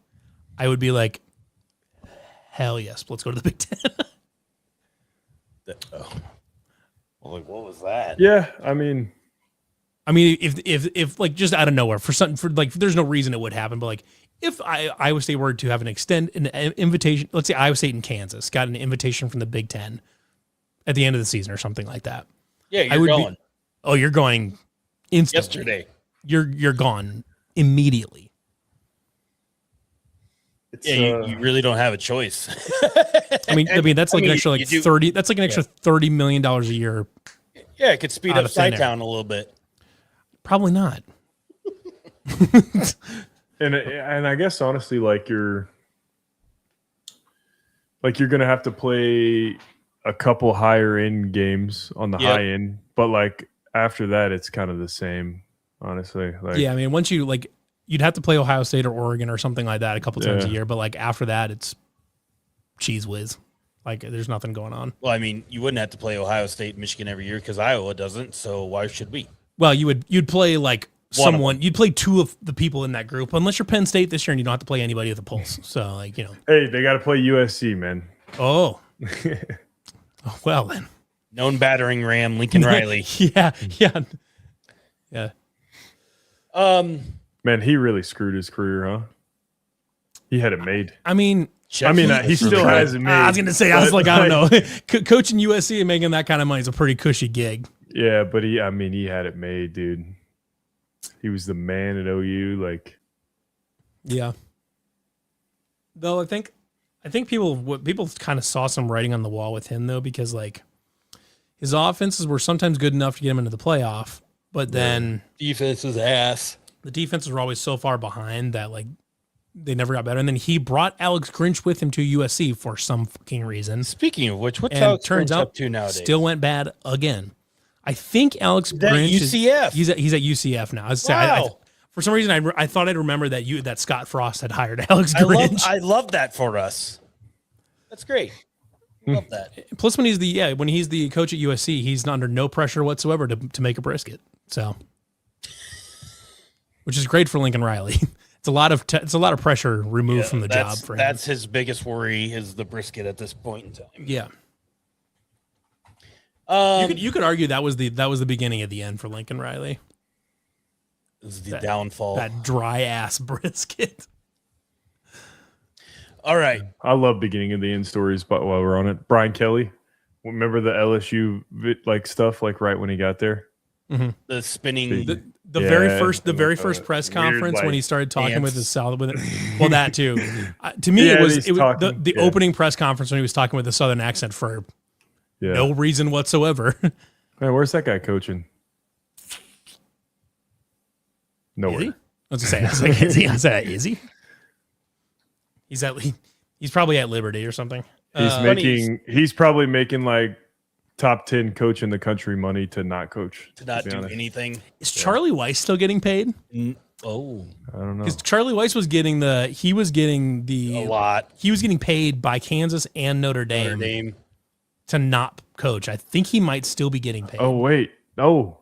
I would be like, hell yes, let's go to the Big Ten. Well, like, what was that? Yeah, I mean, if like just out of nowhere for like, there's no reason it would happen, but like, if Iowa State were to have an invitation, let's say Iowa State and Kansas got an invitation from the Big Ten at the end of the season or something like that. Yeah, you're going. You're going instantly. Yesterday. You're gone immediately. You really don't have a choice. I mean that's like an extra like 30. That's like an extra $30 million a year. Yeah, it could speed up Sci-Town a little bit. Probably not. and I guess honestly, like you're gonna have to play a couple higher end games on the high end, but like after that, it's kind of the same, honestly. Like, yeah, I mean, once you like, you'd have to play Ohio State or Oregon or something like that a couple times a year, but like after that, it's cheese whiz. Like there's nothing going on. Well, I mean, you wouldn't have to play Ohio State and Michigan every year because Iowa doesn't. So why should we? Well, you'd play like you'd play 2 of the people in that group, unless you're Penn State this year and you don't have to play anybody with a pulse. So like, you know, hey, they got to play USC, man. Oh, well then. Known battering ram, Lincoln Riley. Yeah. Man, he really screwed his career, huh? He had it made. I mean, he still has it made. I was gonna say, I don't know. Coaching USC and making that kind of money is a pretty cushy gig. Yeah, but he had it made, dude. He was the man at OU, like. Yeah. Though I think people kind of saw some writing on the wall with him though, because like his offenses were sometimes good enough to get him into the playoff, but then defense was ass. The defenses were always so far behind that like they never got better. And then he brought Alex Grinch with him to USC for some fucking reason. Speaking of which, what's Alex Grinch up to nowadays? Still went bad again. I think Alex Grinch UCF. He's at UCF now. Wow. For some reason, I thought I'd remember that Scott Frost had hired Alex Grinch. I love that for us. That's great. Love that. Plus, when he's the coach at USC, he's under no pressure whatsoever to make a brisket. So, which is great for Lincoln Riley. It's a lot of pressure removed from the job for him. That's his biggest worry is the brisket at this point in time. Yeah. You could argue that was the beginning of the end for Lincoln Riley. This is the downfall. That dry ass brisket. All right. I love beginning of the end stories, but while we're on it, Brian Kelly, remember the LSU like stuff like right when he got there? Mm-hmm. The spinning the very first press conference when he started talking with his well, that too. To me, it was the opening press conference when he was talking with a Southern accent for no reason whatsoever. Man, where's that guy coaching? Nowhere. I was gonna say, is he? He's probably at Liberty or something. He's probably making like top 10 coach in the country money to not coach. To not do anything. Is Charlie Weiss still getting paid? Oh. I don't know. Because Charlie Weiss was getting a lot. He was getting paid by Kansas and Notre Dame to not coach. I think he might still be getting paid. Oh, wait. Oh,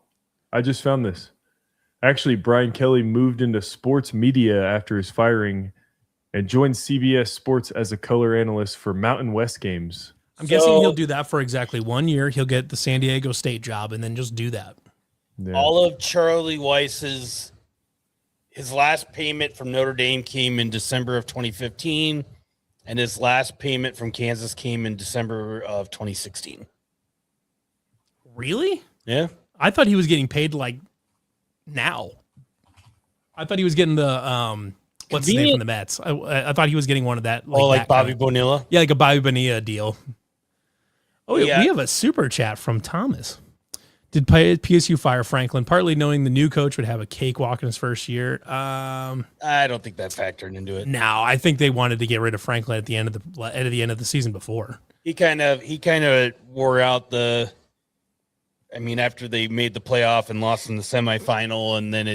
I just found this. Actually, Brian Kelly moved into sports media after his firing and joined CBS Sports as a color analyst for Mountain West games. I'm guessing he'll do that for exactly 1 year. He'll get the San Diego State job and then just do that. Yeah. All of Charlie Weiss's his last payment from Notre Dame came in December of 2015, and his last payment from Kansas came in December of 2016. Really? Yeah. I thought he was getting paid like now. I thought he was getting the what's the name from the Mets? I thought he was getting one of that. Like Bobby Bonilla? Yeah, like a Bobby Bonilla deal. Oh, yeah. We have a super chat from Thomas. Did PSU fire Franklin partly knowing the new coach would have a cakewalk in his first year? I don't think that factored into it. No, I think they wanted to get rid of Franklin at the end of the season before. He kind of wore out after they made the playoff and lost in the semifinal, and then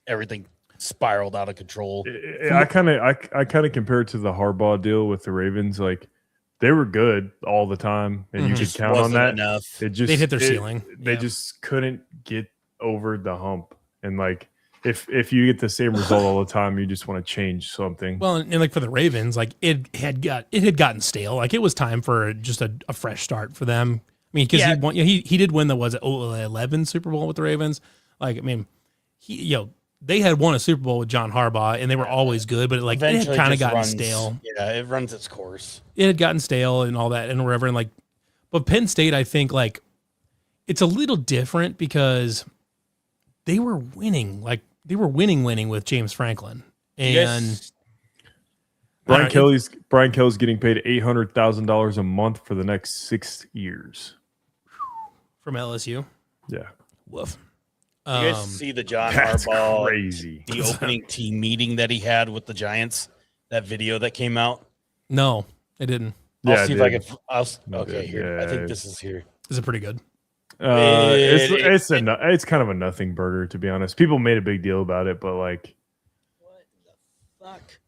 everything spiraled out of control. I kind of compare it to the Harbaugh deal with the Ravens. Like they were good all the time, and you could count on that. Enough. They hit their ceiling. They just couldn't get over the hump. And like if you get the same result all the time, you just want to change something. Well, and like for the Ravens, like it had gotten stale. Like it was time for just a fresh start for them. I mean, because he did win the 11 Super Bowl with the Ravens. Like, I mean, they had won a Super Bowl with John Harbaugh, and they were always good, but it had kind of gotten stale. Yeah, it runs its course. It had gotten stale and all that and whatever. And like, but Penn State, I think like it's a little different because they were winning. Like they were winning with James Franklin. And Brian Kelly's getting paid $800,000 a month for the next 6 years from LSU. Yeah. Woof. You guys see the John Harbaugh crazy. The opening team meeting that he had with the Giants? That video that came out? No, I didn't. I'll see if I can. Okay, here. I think this is here. Is it pretty good? It's kind of a nothing burger, to be honest. People made a big deal about it, but like, what the fuck?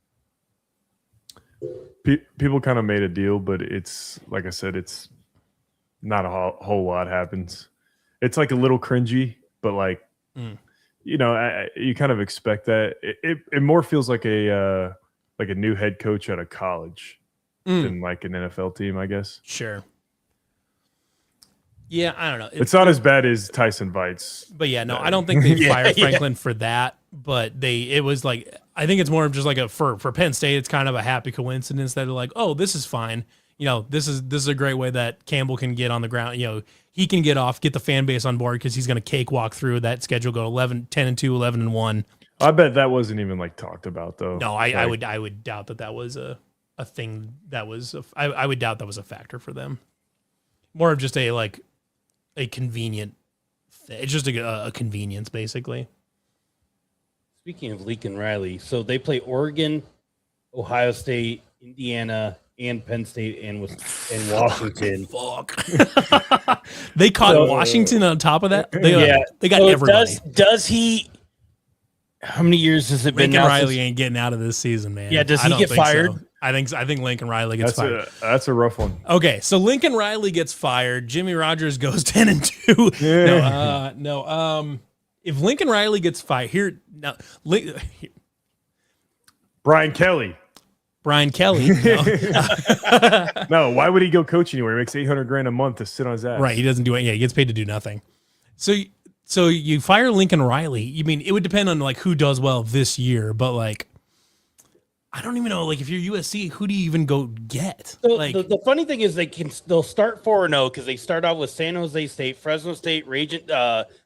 People kind of made a deal, but it's like I said, it's not a whole lot happens. It's like a little cringy, but like, you kind of expect that. It more feels like a new head coach at a college than like an NFL team, I guess. Sure. Yeah, I don't know. It's not as bad as Tyson Bites. But yeah, no, I don't think they fired Franklin for that. But it was like, I think it's more of just like for Penn State, it's kind of a happy coincidence that they're like, oh, this is fine. This is a great way that Campbell can get on the ground. He can get off, get the fan base on board because he's going to cakewalk through that schedule, go 10-2, 11-1. I bet that wasn't even like talked about though. No, I would doubt that was a thing that was I would doubt that was a factor for them. More of just a convenient thing. It's just a convenience basically. Speaking of Lincoln Riley, so they play Oregon, Ohio State, Indiana, and Penn State and Washington. Fuck. They caught Washington on top of that. They got everybody. Does he? How many years has it been now? Lincoln Riley ain't getting out of this season, man. Yeah, does he get fired? So. I think Lincoln Riley gets fired. That's a rough one. Okay, so Lincoln Riley gets fired. Jimmy Rogers goes 10-2. Yeah. No. If Lincoln Riley gets fired here now, Brian Kelly. No. No, why would he go coach anywhere? He makes $800,000 a month to sit on his ass. Right, he doesn't do it. Yeah, he gets paid to do nothing. So you fire Lincoln Riley. You mean it would depend on who does well this year, but I don't even know. If you're USC, who do you even go get? So the funny thing is they'll start 4-0 because they start out with San Jose State, Fresno State,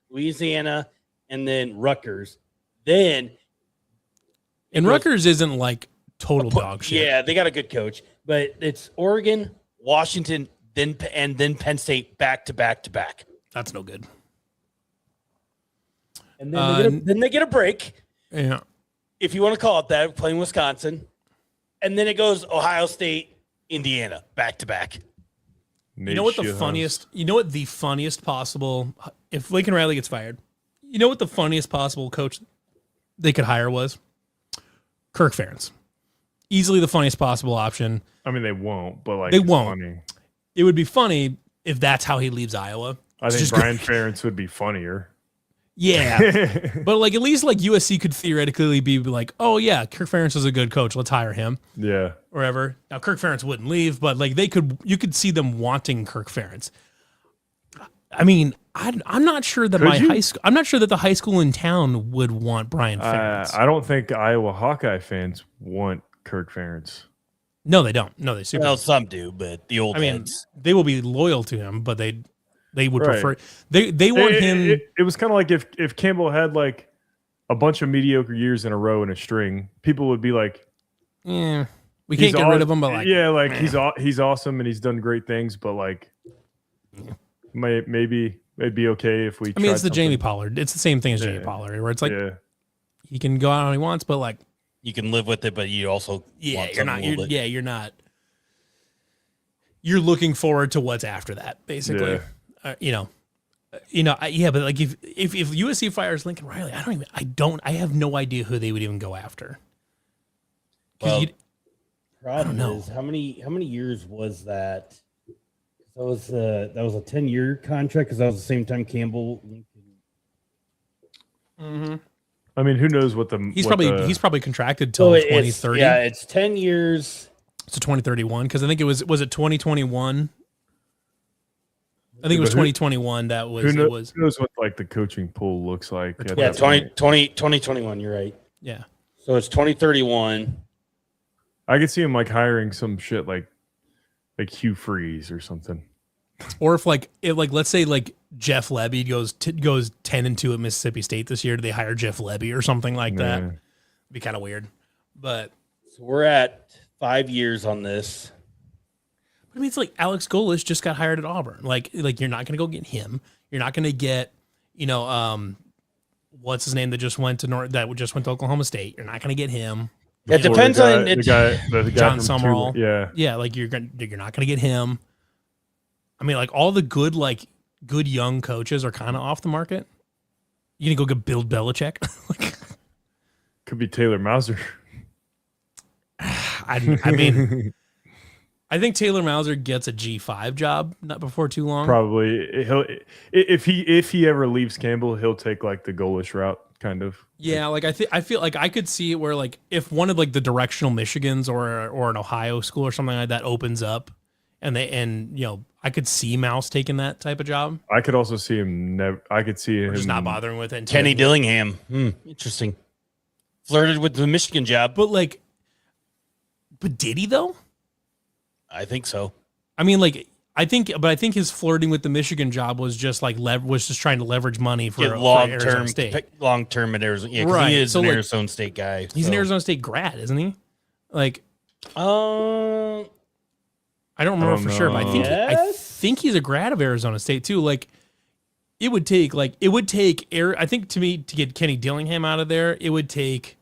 Louisiana, and then Rutgers. Then Rutgers isn't total dog shit. Yeah, they got a good coach, but it's Oregon, Washington, then Penn State back to back to back. That's no good. And then they get a break. Yeah. If you want to call it that, playing Wisconsin. And then it goes Ohio State, Indiana, back to back. You know what the funniest possible, if Lincoln Riley gets fired, you know what the funniest possible coach they could hire was? Kirk Ferentz. Easily the funniest possible option. I mean, they won't, but they won't. Funny. It would be funny if that's how he leaves Iowa. I think Brian Ferentz would be funnier. Yeah, but at least USC could theoretically be oh yeah, Kirk Ferentz is a good coach. Let's hire him. Yeah, wherever. Now Kirk Ferentz wouldn't leave, but you could see them wanting Kirk Ferentz. I mean, I'm not sure that I'm not sure that the high school in town would want Brian Ferentz. I don't think Iowa Hawkeye fans want Kirk Ferentz. No, they don't. No, they super. Well, some do, but the old heads. They will be loyal to him, but they would prefer they want him. It was kind of like if Campbell had a bunch of mediocre years in a row in a string, people would be like, "Yeah, we can't get rid of him." But he's awesome and he's done great things, but maybe it'd be okay if we. I mean, it's the Jamie Pollard. It's the same thing as Jamie Pollard, where it's he can go out when he wants, but you can live with it, but you also you're not. You're looking forward to what's after that, basically. Yeah. But if USC fires Lincoln Riley, I have no idea who they would even go after. Well, I don't know how many years was that? That was a 10-year contract because that was the same time Campbell. Mm-hmm. I mean, who knows what the he's probably contracted till 2030. Yeah, it's 10 years. So 2031 because I think it was it 2021. I think it was 2021 that was. Who knows what the coaching pool looks like? Yeah, 2021. You're right. Yeah. So it's 2031. I could see him hiring some shit like Hugh Freeze or something. Or if let's say Jeff Lebby goes 10-2 at Mississippi State this year, do they hire Jeff Lebby or something like that? It'd be kind of weird. But so we're at 5 years on this. I mean, it's Alex Golesh just got hired at Auburn. You're not going to go get him. You're not going to get, what's his name that just went to Oklahoma State. You're not going to get him. It depends on the guy John Summerall. Yeah, you're not going to get him. I mean, all the good young coaches are kind of off the market. You gonna go get Bill Belichick? Could be Taylor Mauser. I mean. I think Taylor Mauser gets a G5 job not before too long. Probably if he ever leaves Campbell, he'll take the Goalish route, kind of. Yeah, I feel like I could see it where if one of the directional Michigans or an Ohio school or something like that opens up, and I could see Mouse taking that type of job. I could also see him. I could see him Just not bothering with it. Kenny Dillingham. Interesting. Flirted with the Michigan job. But did he though? I think so. I mean, I think his flirting with the Michigan job was just was just trying to leverage money for long-term State. Long-term at Arizona. Yeah, right. He is an Arizona State guy. He's an Arizona State grad, isn't he? I don't remember for sure, but I think he's a grad of Arizona State too. It would take I think to get Kenny Dillingham out of there, it would take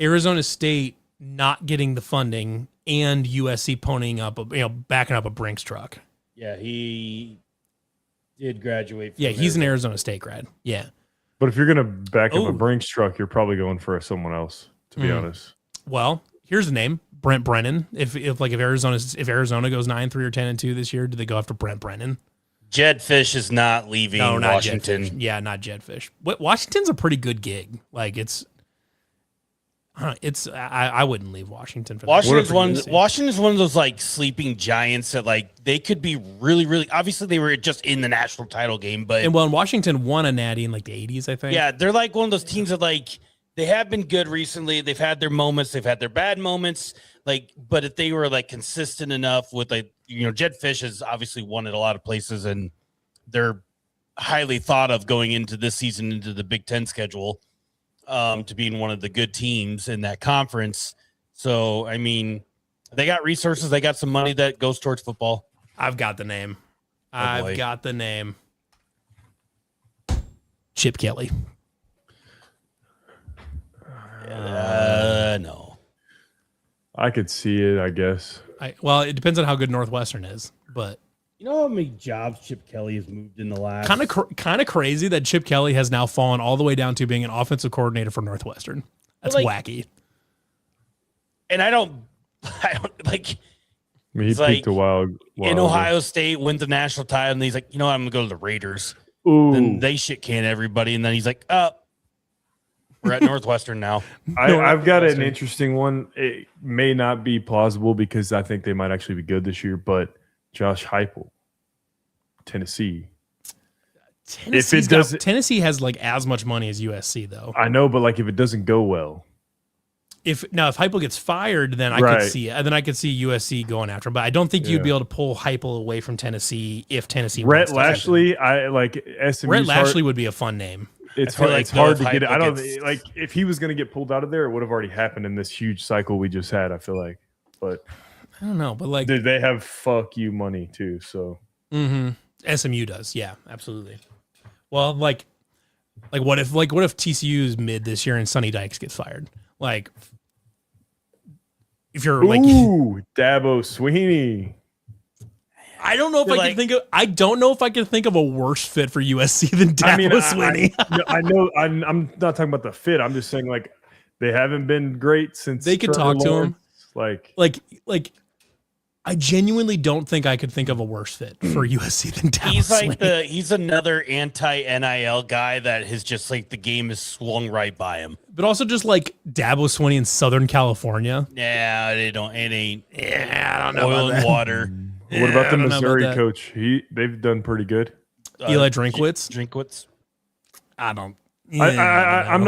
Arizona State not getting the funding and USC ponying up backing up a Brinks truck. Yeah, he did graduate. Yeah, he's an Arizona State grad. Yeah. But if you're gonna back up a Brinks truck, you're probably going for someone else, to be honest. Well, here's the name. Brent Brennan. If Arizona goes 9-3 or 10-2 this year, do they go after Brent Brennan? Jed Fish is not leaving Washington. Jed Fish. Yeah, not Jed Fish. Washington's a pretty good gig. I wouldn't leave Washington for that. Washington's one of those sleeping giants that they could be really, really. Obviously, they were just in the national title game, but and Washington won a natty in the 80s, I think. Yeah, they're one of those teams that they have been good recently. They've had their moments. They've had their bad moments. But if they were consistent enough with Jed Fish has obviously won at a lot of places, and they're highly thought of going into this season into the Big Ten schedule, to being one of the good teams in that conference. So I mean, they got resources. They got some money that goes towards football. I've got the name. Chip Kelly. No. I could see it, I guess. It depends on how good Northwestern is, but you know how many jobs Chip Kelly has moved in the last. Kind of crazy that Chip Kelly has now fallen all the way down to being an offensive coordinator for Northwestern. That's wacky. And I don't like. I mean, he peaked a while in Ohio State, wins the national title, and he's like, I'm gonna go to the Raiders. Ooh. Then they shit can everybody, and then he's like, we're at Northwestern now. I've got an interesting one. It may not be plausible because I think they might actually be good this year, but Josh Heupel, Tennessee. Tennessee has as much money as USC though. I know, but if it doesn't go well. If Heupel gets fired, then I could see it. And then I could see USC going after him. But I don't think you'd be able to pull Heupel away from Tennessee if Tennessee. Rhett Lashley, Rhett Lashley would be a fun name. It's hard to get it. I don't if he was going to get pulled out of there, it would have already happened in this huge cycle we just had. I feel like, but I don't know. But they have fuck you money too. So SMU does, yeah, absolutely. Well, what if TCU's mid this year and Sonny Dykes gets fired? If you're Dabo Sweeney. I don't know if I don't know if I can think of a worse fit for USC than Dabo Sweeney. I know I'm not talking about the fit. I'm just saying they haven't been great since they could talk to him. I genuinely don't think I could think of a worse fit for USC than Dabo Sweeney. He's another anti-NIL guy that has just the game has swung right by him. But also just Dabo Sweeney in Southern California. Yeah, I don't know. Oil and water. What about the Missouri coach? They've done pretty good. Eli Drinkwitz. I don't. Yeah, I'm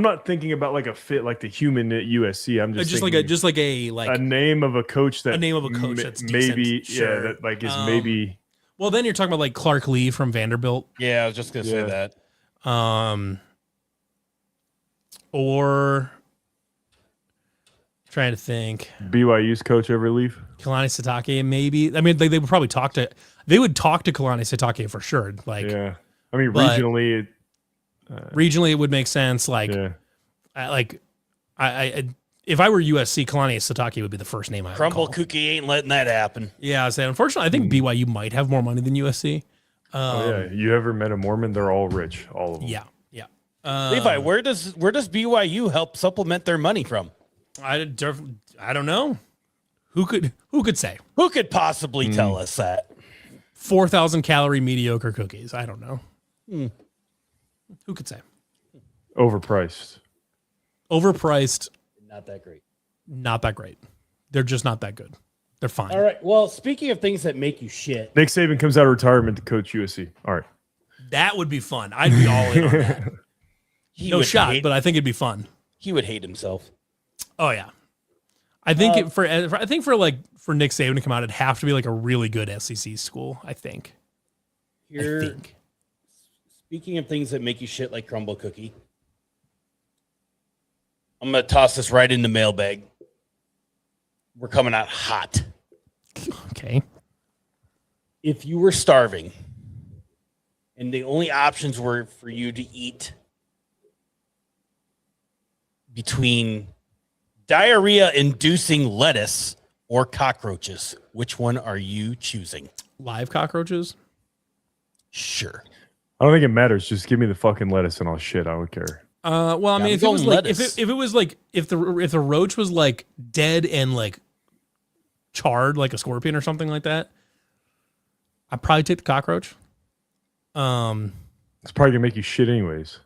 not thinking about a fit the human at USC. I'm just a name of a coach that's maybe decent. Is maybe. Well, then you're talking about Clark Lee from Vanderbilt. Yeah, I was just gonna say that. Or trying to think. BYU's coach ever leave? Kalani Sitake, maybe. I mean, they would probably talk to Kalani Sitake for sure. Yeah. I mean, regionally. Regionally, it would make sense. If I were USC, Kalani Sitake would be the first name I would Crumble call. Cookie ain't letting that happen. Yeah, I was saying. Unfortunately, I think BYU might have more money than USC. You ever met a Mormon? They're all rich, all of them. Yeah. Levi, where does BYU help supplement their money from? I don't know. Who could say? Who could possibly tell us that? 4,000 calorie mediocre cookies. I don't know. Who could say? Overpriced. Not that great. Not that great. They're just not that good. They're fine. All right. Well, speaking of things that make you shit, Nick Saban comes out of retirement to coach USC. All right. That would be fun. I'd be all in on that. No shot, hate, but I think it'd be fun. he would hate himself. Oh yeah, I think for Nick Saban to come out, it'd have to be like a really good SEC school. I think. Speaking of things that make you shit like crumble cookie, I'm gonna toss this right in the mailbag. We're coming out hot. Okay. If you were starving and the only options were for you to eat between diarrhea-inducing lettuce or cockroaches, which one are you choosing? Live cockroaches? Sure. I don't think it matters. Just give me the fucking lettuce and I'll shit. I don't care. Well, I mean, if it was like, if it was like, if the roach was like dead and like charred, like a scorpion or something like that, I'd probably take the cockroach. It's probably gonna make you shit anyways.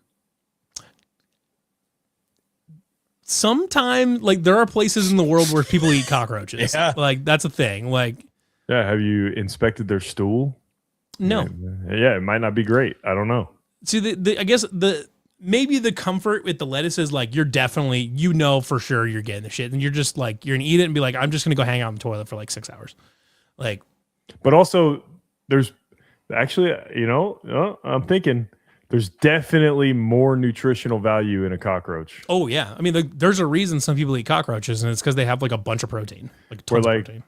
Sometime, like, there are places in the world where people eat cockroaches. Yeah. Like, that's a thing. Like, Yeah. Have you inspected their stool? no. Yeah, it might not be great. I don't know. See, I guess maybe the comfort with the lettuce is like, you're definitely, you know, for sure you're getting the shit, and you're just like, you're gonna eat it and be like, I'm just gonna go hang out in the toilet for like 6 hours. Like, But also, there's actually, I'm thinking there's definitely more nutritional value in a cockroach. oh yeah, I mean, there's a reason some people eat cockroaches, and it's because they have like a bunch of protein, like tons Where, of like, protein.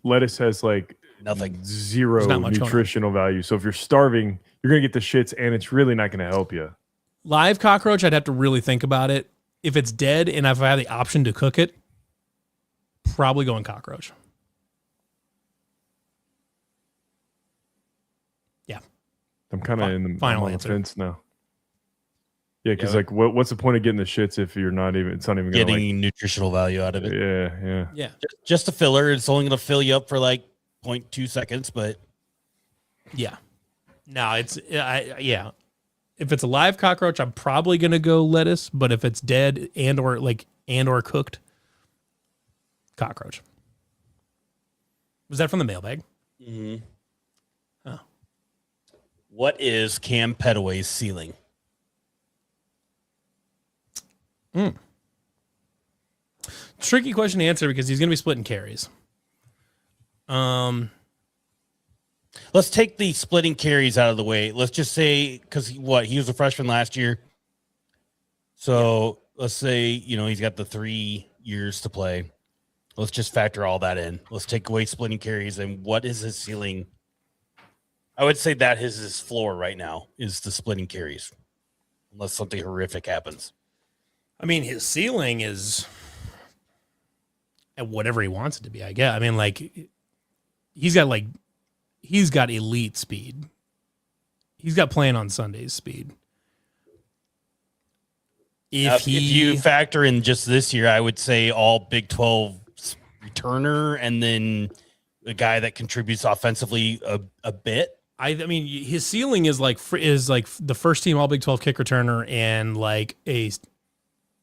Lettuce has like Nothing. zero There's not much going on. nutritional value. So if you're starving, you're gonna get the shits, and it's really not gonna help you. Live cockroach, I'd have to really think about it. If it's dead and if I have the option to cook it, probably going cockroach. Yeah. I'm kind of in the Final on the answer. fence now. Yeah, because like, what's the point of getting the shits if you're not even? It's not even gonna Getting nutritional value out of it. Yeah. Yeah. Just a filler. It's only going to fill you up for like 0.2 seconds, but Yeah. No, yeah. If it's a live cockroach, I'm probably gonna go lettuce. But if it's dead and or cooked, cockroach. Was that from the mailbag? mm-hmm. Oh. What is Cam Petaway's ceiling? Tricky question to answer because he's gonna be splitting carries. Let's take the splitting carries out of the way. Let's just say, because he was a freshman last year. So let's say, he's got the 3 years to play. Let's just factor all that in. Let's take away splitting carries. And what is his ceiling? I would say that is his floor right now, is the splitting carries, unless something horrific happens. I mean, his ceiling is at whatever he wants it to be, I guess. I mean, like, he's got elite speed. He's got playing on Sundays speed. If you factor in just this year, I would say all Big 12 returner and then a guy that contributes offensively a bit. I mean, his ceiling is like the first team All Big 12 kick returner and like a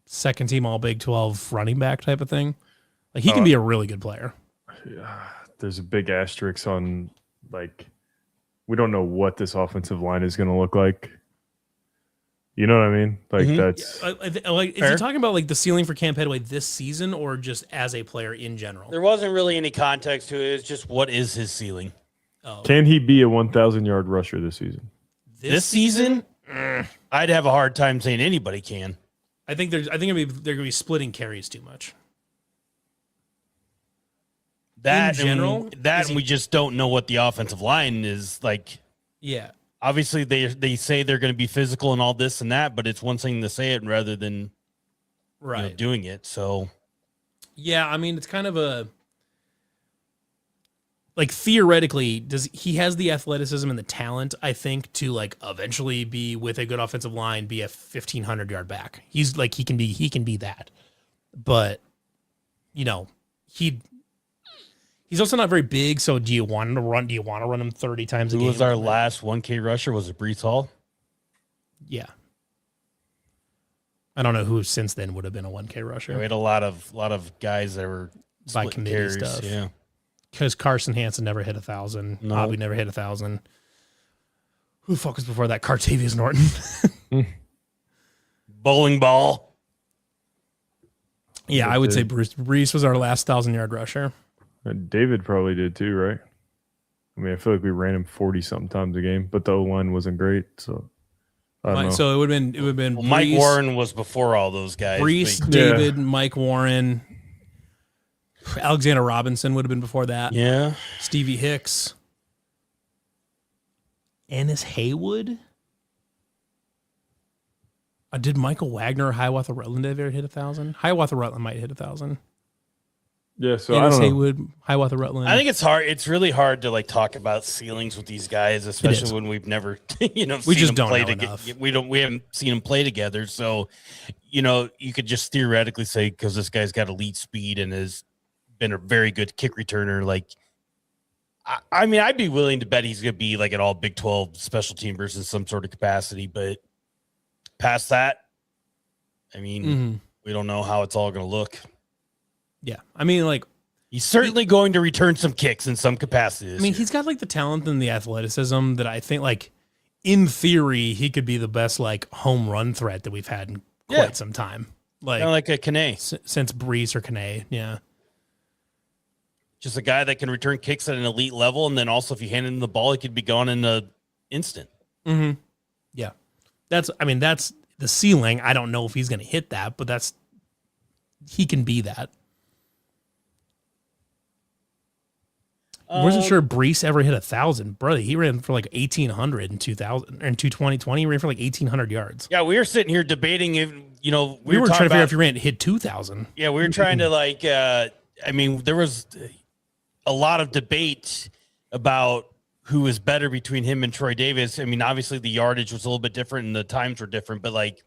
second team All Big 12 running back type of thing. Like, he can be a really good player. There's a big asterisk on, like, we don't know what this offensive line is going to look like. You know what I mean? Like, that's Like, is he talking about like the ceiling for Cam Petaway this season or just as a player in general? There wasn't really any context to it. It's just, what is his ceiling? Oh. Can he be a 1,000-yard rusher this season? This season? I'd have a hard time saying anybody can. I think they're gonna be splitting carries too much. That in general, we just don't know what the offensive line is like. Yeah. Obviously, they say they're going to be physical and all this and that, but it's one thing to say it rather than doing it. So, yeah, I mean, it's kind of a like, theoretically, he has the athleticism and the talent, I think, to like eventually be with a good offensive line, be a 1,500-yard back. He's like, he can be that, but he's also not very big. So do you want him to run? Do you want to run him 30 times a game? Who was our last 1K rusher? Was it Brees Hall? Yeah. I don't know who since then would have been a 1K rusher. We had a lot of guys that were By splitting committee carries, stuff. Yeah. because Carson Hansen never hit 1,000. No. Hobby never hit 1,000. Who the fuck was before that? Cartavius Norton. Bowling ball. Yeah, I would say Bruce. Brees was our last 1,000-yard rusher. David probably did too, right? I mean, I feel like we ran him 40-something times a game, but the O-line wasn't great, so I don't know. So it would have been Brees, Mike Warren was before all those guys. Brees, but- David, Mike Warren, Alexander Robinson would have been before that. Yeah. Stevie Hicks, Ennis Haywood. Did Michael Wagner or Hiawatha Rutland ever hit 1,000? Hiawatha Rutland might hit 1,000. Yeah, so Ennis I don't know. Haywood, Hiawatha Rutland. I think it's hard. It's really hard to like talk about ceilings with these guys, especially when we've never, we seen just them don't play know together. enough. We haven't seen them play together. So, you could just theoretically say because this guy's got elite speed and has been a very good kick returner. Like, I mean, I'd be willing to bet he's going to be like an all Big 12 special team versus some sort of capacity. But past that, I mean, we don't know how it's all going to look. Yeah. I mean, like, he's certainly going to return some kicks in some capacity. he's got like the talent and the athleticism that I think, like, in theory, he could be the best like home run threat that we've had in quite some time. Like, kind of like a Kane. Since Brees or Kane. Yeah. Just a guy that can return kicks at an elite level, and then also if you hand him the ball, he could be gone in an instant. Mm-hmm. Yeah. That's the ceiling. I don't know if he's going to hit that, but he can be that. I wasn't sure Brees ever hit 1,000. Brother, he ran for like 1,800 in 2000 or in 2020. He ran for like 1,800 yards. Yeah, we were sitting here debating if we were trying talking to figure out about, if he hit 2,000. Yeah, we were trying to like. There was a lot of debate about who was better between him and Troy Davis. I mean, obviously the yardage was a little bit different and the times were different, but like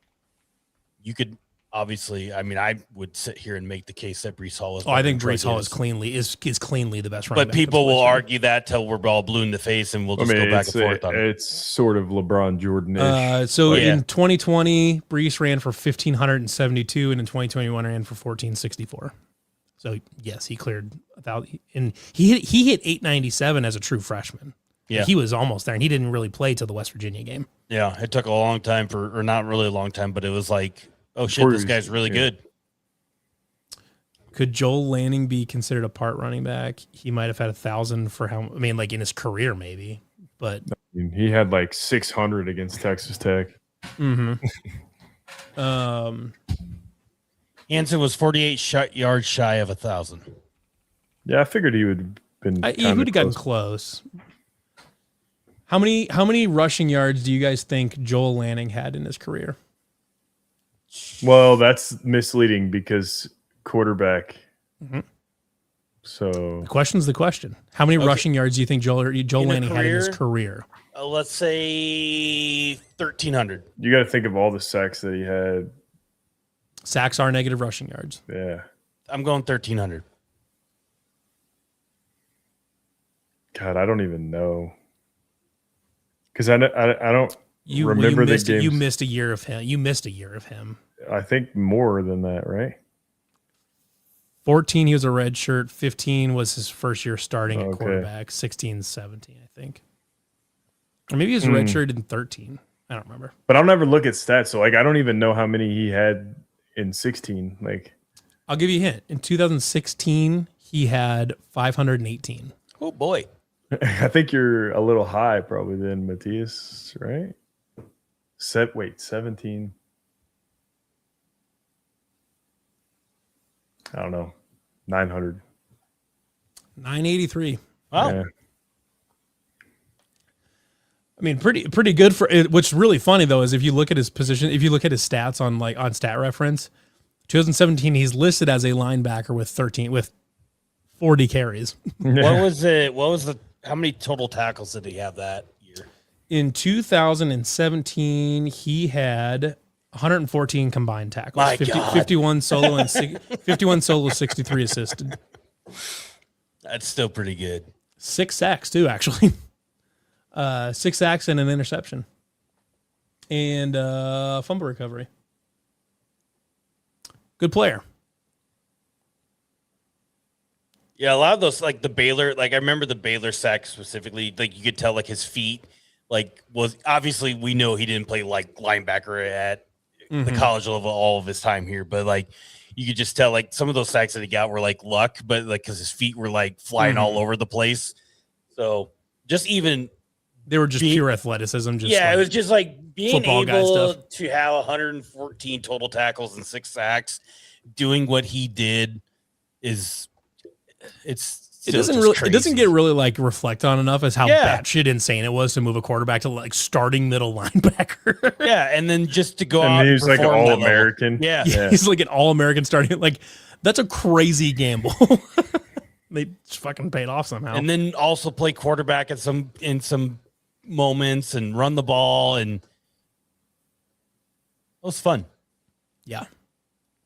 you could. Obviously, I mean, I would sit here and make the case that Brees Hall is. I think Brees Hall is cleanly the best running but back. people will argue that till we're all blue in the face, and we'll just go back and forth on it. It's sort of LeBron Jordan-ish. In 2020, Brees ran for 1,572, and in 2021 ran for 1,464. So yes, he cleared 1,000, and he hit 897 as a true freshman. Yeah, he was almost there, and he didn't really play till the West Virginia game. Yeah, it took a long time or not really a long time, but it was like, oh shit, this guy's really good. Could Joel Lanning be considered a part running back? He might have had 1,000 for like in his career, maybe. But he had like 600 against Texas Tech. Mm-hmm. Hansen was 48 yards shy of 1,000. Yeah, I figured he would have been. He would have gotten close. How many rushing yards do you guys think Joel Lanning had in his career? Well, that's misleading because quarterback. Mm-hmm. So the question's the question. How many rushing yards do you think Joel Lanning had in his career? Let's say 1,300. You got to think of all the sacks that he had. Sacks are negative rushing yards. Yeah. I'm going 1,300. God, I don't even know. Because I don't remember the games. You missed a year of him. I think more than that, right? 14, he was a red shirt. 15 was his first year starting at quarterback. 16, 17, I think. Or maybe he was a red shirt in 13. I don't remember. But I'll never look at stats. So, like, I don't even know how many he had in 16. Like, I'll give you a hint. In 2016, he had 518. Oh, boy. I think you're a little high probably then, Matthias, right? 17. I don't know. 900. 983. Wow. Yeah. I mean, pretty good for it. What's really funny though is if you look at his position, if you look at his stats on Stat Reference, 2017 he's listed as a linebacker with 40 carries. What was it? How many total tackles did he have that year? In 2017, he had 114 combined tackles. My God. 51 solo and 51 solo, 63 assisted. That's still pretty good. 6 sacks too, actually. 6 sacks and an interception, and fumble recovery. Good player. Yeah, a lot of those, like the Baylor, like I remember the Baylor sack specifically, like you could tell like his feet, like was obviously we know he didn't play like linebacker at the college level all of his time here, but like you could just tell like some of those sacks that he got were like luck, but like because his feet were like flying all over the place. So just even they were just pure athleticism. Just yeah, like it was just like being able stuff. to have 114 total tackles and 6 sacks, doing what he did is it doesn't get really like reflect on enough as how batshit insane it was to move a quarterback to like starting middle linebacker. Yeah, and then just to go out and he's like all American. Yeah. He's like an all American starting. Like that's a crazy gamble. They just fucking paid off somehow. And then also play quarterback in some moments and run the ball, and it was fun. Yeah.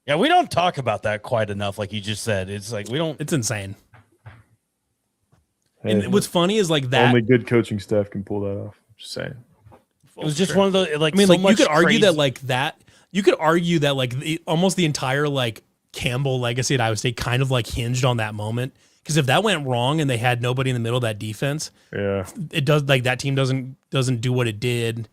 Yeah, we don't talk about that quite enough, like you just said. It's like we don't. It's insane. Hey, and what's funny is like that only good coaching staff can pull that off. Just saying. It was just one of the like. I mean, so like you could argue crazy. that like that. You could argue that like almost the entire like Campbell legacy at Iowa State kind of like hinged on that moment. Because if that went wrong and they had nobody in the middle of that defense, it does like that team doesn't do what it did,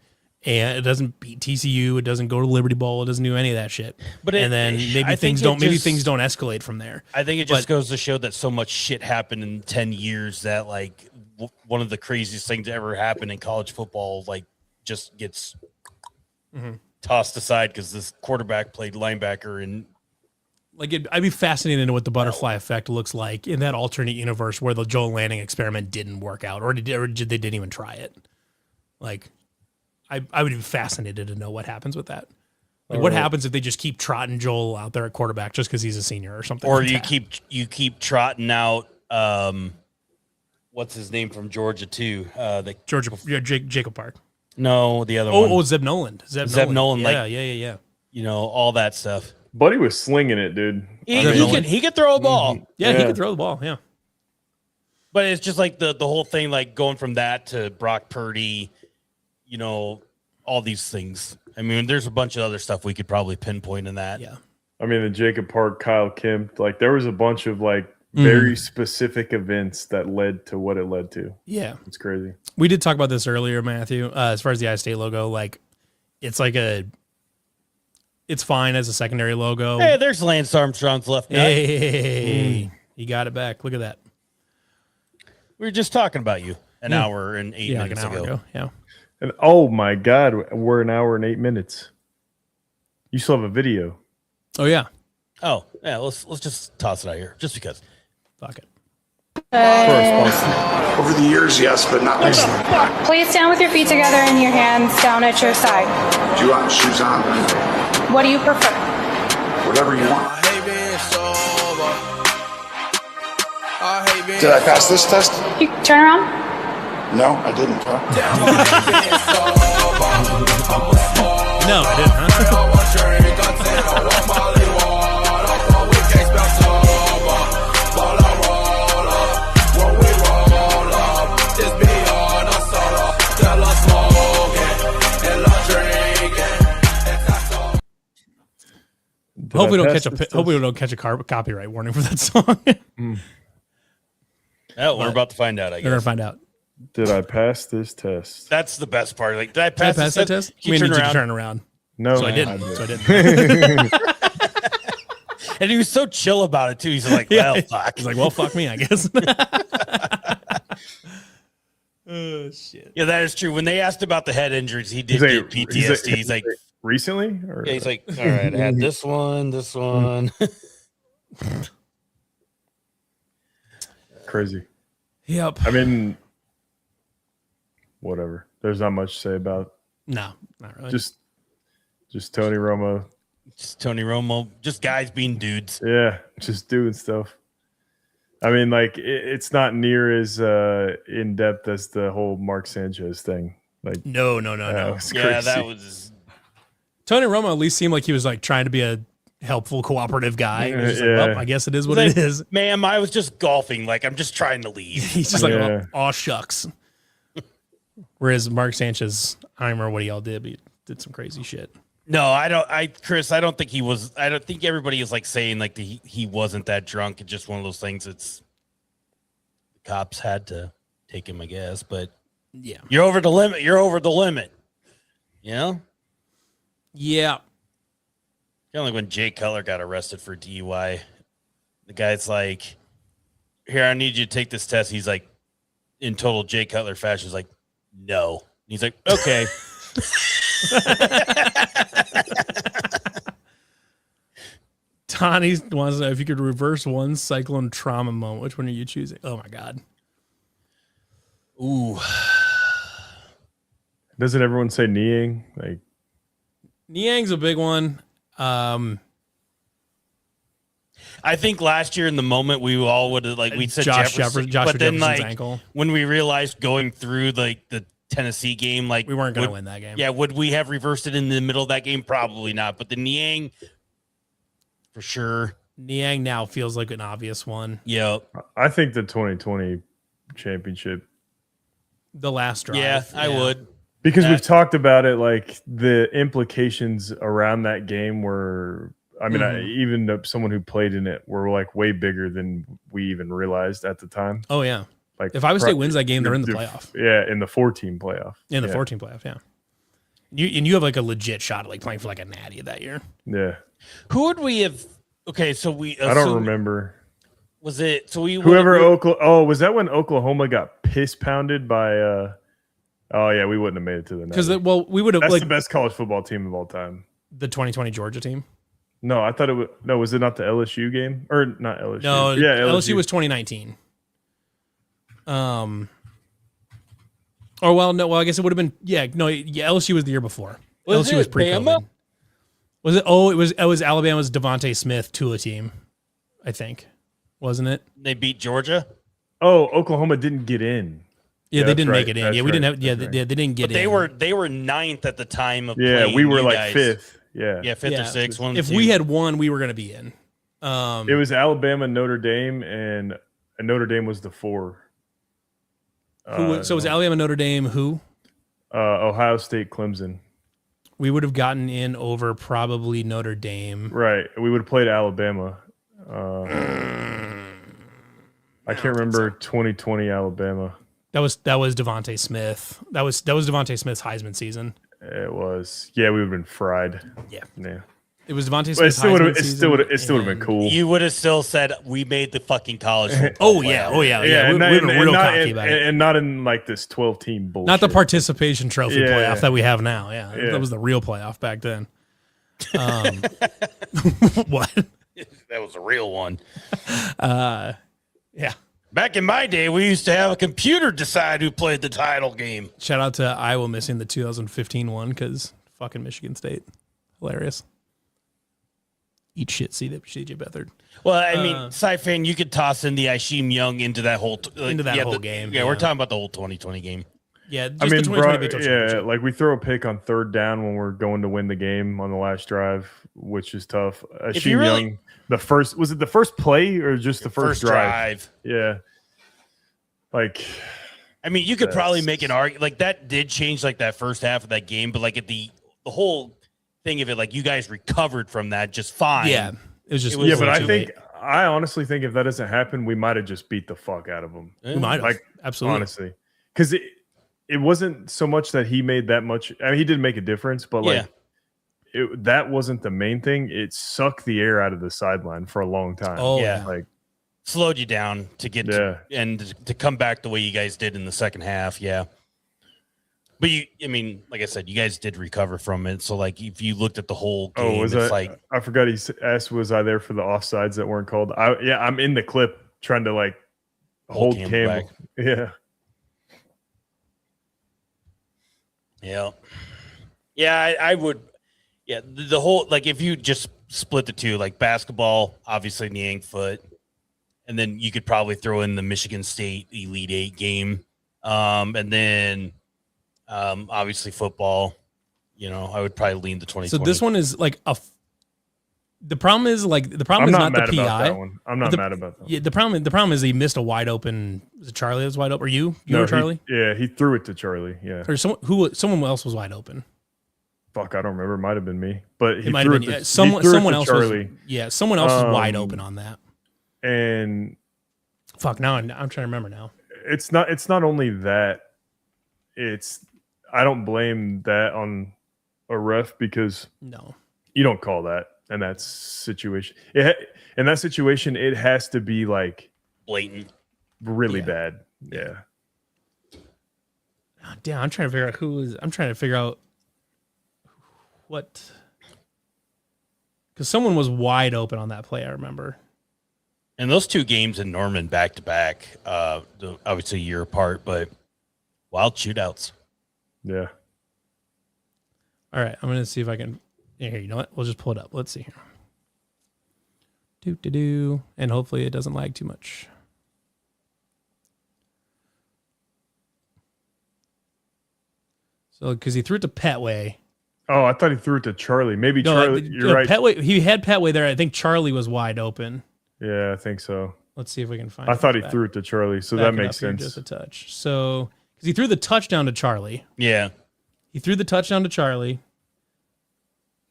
and it doesn't beat TCU. It doesn't go to Liberty Bowl. It doesn't do any of that shit. But and then maybe things don't escalate from there. I think it just goes to show that so much shit happened in 10 years that like one of the craziest things to ever happen in college football like just gets tossed aside because this quarterback played linebacker and. Like I'd be fascinated to know what the butterfly effect looks like in that alternate universe where the Joel Lanning experiment didn't work out, or they didn't even try it. Like, I would be fascinated to know what happens with that. Like, what happens if they just keep trotting Joel out there at quarterback just because he's a senior or something? Or like you keep trotting out what's his name from Georgia too? Jacob Park. No, the other one. Oh, Zeb Noland. Zeb Noland. Yeah. You know all that stuff. Buddy was slinging it, dude. He could throw a ball. Yeah, he could throw the ball. Yeah. But it's just like the whole thing, like going from that to Brock Purdy, you know, all these things. I mean, there's a bunch of other stuff we could probably pinpoint in that. Yeah. I mean, the Jacob Park, Kyle Kemp, like there was a bunch of like very specific events that led to what it led to. Yeah. It's crazy. We did talk about this earlier, Matthew, as far as the Iowa State logo. Like, it's fine as a secondary logo. Hey, there's Lance Armstrong's left nut. Hey, he got it back. Look at that. We were just talking about you an hour and 8 minutes ago. Yeah. And oh my God, we're an hour and 8 minutes. You still have a video. Oh yeah. Oh yeah. Let's just toss it out here, just because. Fuck it. Over the years, yes, but not recently. Please stand with your feet together and your hands down at your side. Do you want shoes on? What do you prefer? Whatever you want. Did I pass this test? You turn around. No, I didn't. Huh? No, I didn't. Huh? Hope we don't catch a copyright warning for that song. Yeah, we're about to find out. I guess We're gonna find out. Did I pass this test? That's the best part. Like, did I pass that test? Can you turn around. No, So I didn't. And he was so chill about it too. He's like, well, fuck. He's like, well, fuck me, I guess. Oh shit. Yeah, that is true. When they asked about the head injuries, he did get PTSD. He's like, recently? Or? yeah, he's like, all right, I had this one. Crazy. Yep. I mean, whatever. There's not much to say about. No, not really. Just Tony Romo. Just Tony Romo, just guys being dudes. Yeah, just doing stuff. I mean, like it's not near as in depth as the whole Mark Sanchez thing. Like, no. Yeah, that was. Tony Romo at least seemed like he was like trying to be a helpful, cooperative guy. He was just Yeah. like, well, I guess it is what Like, it is. Ma'am, I was just golfing. Like, I'm just trying to leave. He's just like, Yeah. oh shucks. Whereas Mark Sanchez, I don't remember what he all did, but he did some crazy shit. No, Chris, I don't think he was. I don't think everybody is like saying like he wasn't that drunk. It's just one of those things. It's cops had to take him, I guess. But Yeah. you're over the limit. You're over the limit. You know? Yeah. Kind of like when Jay Cutler got arrested for DUI. The guy's like, here, I need you to take this test. He's like, in total Jay Cutler fashion, he's like, no. He's like, okay. Tani wants to know if you could reverse one cyclone trauma moment. Which one are you choosing? Oh my God. Ooh. Doesn't everyone say Niang? Like Niang's a big one. I think last year in the moment we all would have we said Josh Jefferson, Jefferson's but then ankle. when we realized going through the Tennessee game, we weren't going to win that game. Yeah, would we have reversed it in the middle of that game? Probably not. But the Niang, for sure. Niang now feels like an obvious one. Yep. I think the 2020 championship. The last drive. Yeah, I would. Because we've talked about it, like the implications around that game were, I mean, even someone who played in it were like way bigger than we even realized at the time. Oh, yeah. Like if Iowa State wins that game, they're in the playoff. Yeah, in the 14 playoff. In the 14 playoff, yeah. You have like a legit shot at like playing for like a natty that year. Yeah. Who would we have? Okay, so we. I don't remember. Was it so? Was that when Oklahoma got piss pounded by? Oh yeah, we wouldn't have made it to the. Because we would have. That's like the best college football team of all time. The 2020 Georgia team. No, I thought it was. No, was it not the LSU game or not LSU? No, yeah, LSU was 2019. Or well, no, well, I guess it would have been. Yeah, no, yeah, LSU was the year before. LSU was pre-COVID. Was it? Oh, it was Alabama's Devontae Smith Tua team, I think, wasn't it? They beat Georgia. Oh, Oklahoma didn't get in. Yeah, they didn't make it in. That's Yeah, we right. didn't have. Yeah, they didn't get But in. they were ninth at the time of. Yeah, playing we were you like guys. fifth. Yeah, fifth or sixth. One, if two. we had won, we were going to be in. It was Alabama, Notre Dame, and Notre Dame was the 4. So it was Alabama, Notre Dame, who? Ohio State, Clemson. We would have gotten in over probably Notre Dame. Right. We would have played Alabama. I can't remember 2020 Alabama. That was Devontae Smith. That was Devontae Smith's Heisman season. It was. Yeah, we would have been fried. Yeah. Yeah. It was Devontae But Smith's Heisman it still would have been cool. You would have still said we made the fucking college football. Oh yeah. We've been real cocky about it. And not in like this 12-team bullshit. Not the participation trophy Yeah. playoff that we have now. Yeah. Yeah. That was the real playoff back then. What? That was a real one. Yeah. Back in my day, we used to have a computer decide who played the title game. Shout out to Iowa missing the 2015 one because fucking Michigan State. Hilarious. Eat shit, CJ Beathard. Well, I mean, Cy-Fan, you could toss in the Isheem Young into that whole whole game. Yeah, we're talking about the whole 2020 game. Yeah, just I mean, the 2020 Big 12 championship. like we throw a pick on third down when we're going to win the game on the last drive, which is tough. Isheem Young, the first play or just the first drive? Yeah. Like, I mean, you could probably make an argument like that did change like that first half of that game, but like at the whole thing of it, like you guys recovered from that just fine. Yeah, it was just but I honestly think if that doesn't happen, we might have just beat the fuck out of them. We might have, like absolutely, honestly, because it wasn't so much that he made that much. I mean, he did make a difference, but like that wasn't the main thing. It sucked the air out of the sideline for a long time. Oh yeah, like slowed you down to get to come back the way you guys did in the second half. Yeah. But I mean, like I said, you guys did recover from it. So, like, if you looked at the whole game, I forgot he asked, was I there for the offsides that weren't called? I'm in the clip trying to, like, hold Campbell. Yeah. Yeah. Yeah, I would. Yeah, the whole, like, if you just split the two, like, basketball, obviously Niang foot, and then you could probably throw in the Michigan State Elite Eight game. And then... obviously football, I would probably lean the 2020. So this one is like the problem is not the PI. I'm not mad about that. Yeah, the problem is he missed a wide open. Was it Charlie that was wide open? Or you or Charlie? He threw it to Charlie. Yeah. Or someone else was wide open. Fuck, I don't remember. It might have been me, but he might threw have it been to someone else. Charlie. Someone else was wide open on that. And fuck, now I'm trying to remember now. it's not only that. I don't blame that on a ref because No. you don't call that in that situation. In that situation, it has to be like blatant, really Yeah. bad. Yeah. Oh, damn, I'm trying to figure out who is. I'm trying to figure out what. Because someone was wide open on that play, I remember. and those two games in Norman back to back, obviously a year apart, but wild shootouts. Yeah. All right, I'm going to see if I can. Here, you know what? We'll just pull it up. Let's see here. Do. And hopefully it doesn't lag too much. So, because he threw it to Petway. Oh, I thought he threw it to Charlie. Maybe No, Charlie. You're right. Petway, he had Petway there. I think Charlie was wide open. Yeah, I think so. Let's see if we can find. I thought he back- threw it to Charlie, so back that it makes up here sense. just a touch. So, because he threw the touchdown to Charlie. Yeah. He threw the touchdown to Charlie.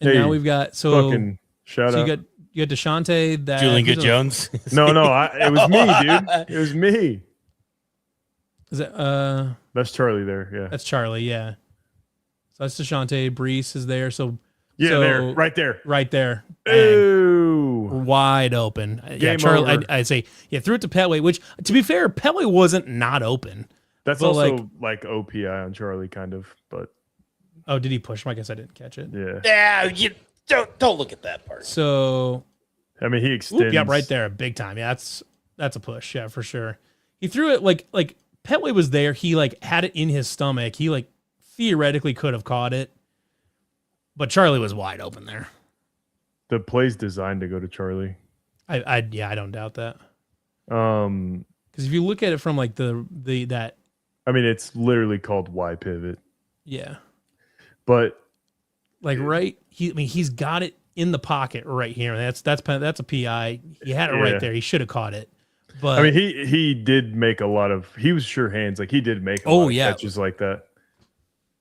And Hey, now we've got Fucking shout so out. you got Deshaunte, that Julian who's Good on- Jones. No, it was me, dude. It was me. Is it That's Charlie there. Yeah. that's Charlie, yeah. So that's Deshaunte, Brees is there, so There, right there. right there. Bang. Ooh. Wide open. Yeah, Game Charlie over. I'd say threw it to Petway, which to be fair, Petway wasn't not open. That's But, also like OPI on Charlie, kind of. But Oh, did he push him? I guess I didn't catch it. yeah. Yeah, you don't look at that part. So I mean, he Oop, extends. yeah, right there, big time. Yeah, that's a push. Yeah, for sure. He threw it like Petway was there. He like had it in his stomach. He like theoretically could have caught it, but Charlie was wide open there. The play's designed to go to Charlie. I don't doubt that. Um, Because if you look at it from like the that I mean, it's literally called Y pivot, yeah, but like right. He's got it in the pocket right here. That's a PI. He had it Yeah. right there. He should have caught it. But I mean, he did make a lot of. He was sure hands. Like he did make a Oh, lot of yeah. catches like that.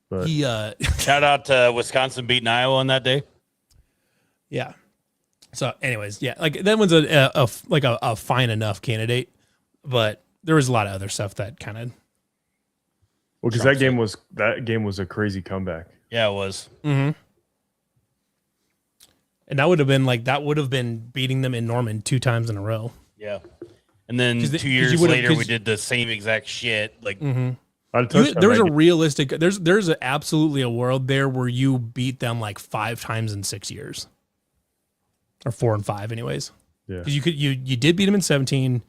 But he Shout out to Wisconsin beating Iowa on that day. yeah. So, anyways, yeah, like that one's a fine enough candidate, but there was a lot of other stuff that kind of. well, because that game was a crazy comeback. Yeah, it was. And that would have been beating them in Norman 2 times in a row. Yeah. And then 'Cause 2 you years would've- later, we 'cause- did the same exact shit. Like, I'd have touched There was a that game. realistic. There's absolutely a world there where you beat them like 5 times in 6 years, or 4 and 5, anyways. Yeah. Because you did beat them in 17.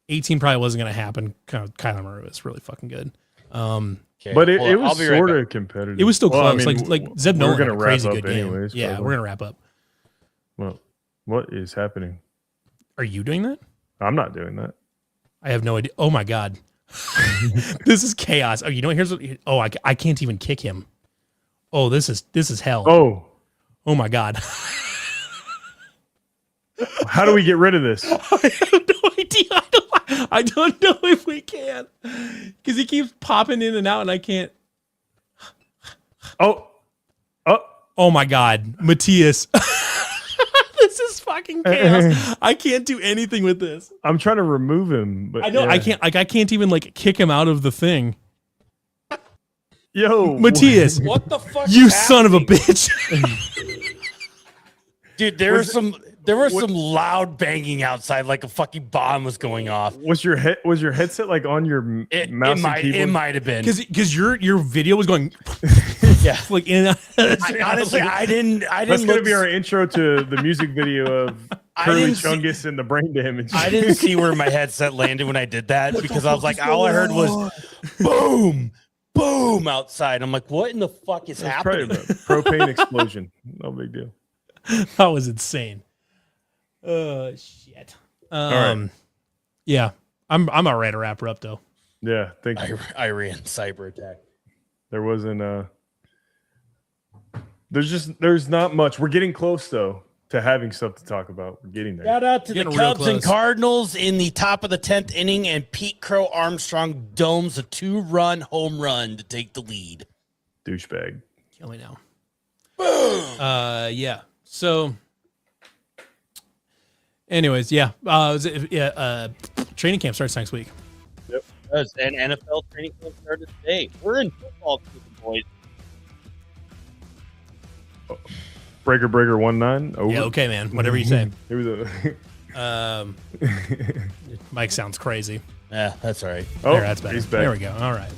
18 probably wasn't going to happen. Kyler Murray was really fucking good. okay, But it hold on, was I'll be right sort back. of competitive. It was still Well, I close. mean, like Zeb we're Nolan had gonna a crazy wrap good up game. anyways, Yeah, probably. we're gonna wrap up. Well, what is happening? Are you doing that? I'm not doing that. I have no idea. Oh my god, this is chaos. Oh, you know what? Here's what. Oh, I can't even kick him. Oh, this is hell. Oh my god. How do we get rid of this? I have no idea. I don't know if we can, because he keeps popping in and out, and I can't. Oh, Oh my god, Matthias. This is fucking chaos. I can't do anything with this. I'm trying to remove him, but I know yeah. I can't. Like I can't even like kick him out of the thing. Yo, Matthias, What the fuck? you is son of a happening? bitch. Dude, there was some loud banging outside, like a fucking bomb was going off. was your headset like on your It mouse and keyboard? it might have been. Because your video was going Yeah. like in. Honestly, I didn't. That's gonna be our intro to the music video of I Curly didn't see- Chungus and the brain damage. I didn't see where my headset landed when I did that because I was like, all I heard was boom, boom outside. I'm like, what in the fuck is It's probably happening? a propane explosion. No big deal. That was insane. Shit. right. Yeah, I'm all right to wrap her up though. Yeah, thank you. Iran cyber attack. There wasn't there's not much. We're getting close though to having stuff to talk about. We're getting there. Shout out to the Getting real Cubs and close. Cardinals in the top of the 10th inning, and Pete Crow Armstrong domes a 2-run home run to take the lead. Douchebag. Kill me now. Boom. Yeah. So, anyways, yeah. Training camp starts next week. Yep. does. And NFL training camp started today. We're in football season, boys. Breaker 19 over. Yeah, okay, man. Whatever you say. Here we go. Mike sounds crazy. Yeah, that's all right. Oh, There, that's better. he's back. There we go. All right.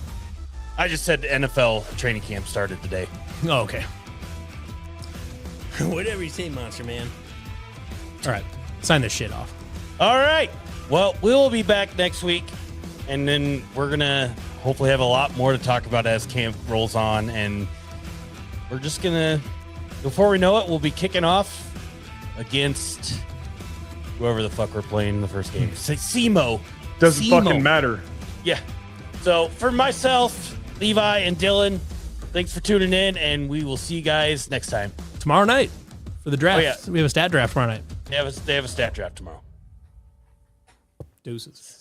I just said NFL training camp started today. Oh, okay. Whatever you say, Monster Man. All right. Sign this shit off. All right. Well, we'll be back next week, and then we're going to hopefully have a lot more to talk about as camp rolls on, and we're just going to, before we know it, we'll be kicking off against whoever the fuck we're playing in the first game. Say SEMO. Doesn't SEMO. fucking matter. Yeah. So for myself, Levi, and Dylan, thanks for tuning in, and we will see you guys next time. Tomorrow night for the draft. Oh, yeah. We have a stat draft tomorrow night. They have a stat draft tomorrow. Deuces.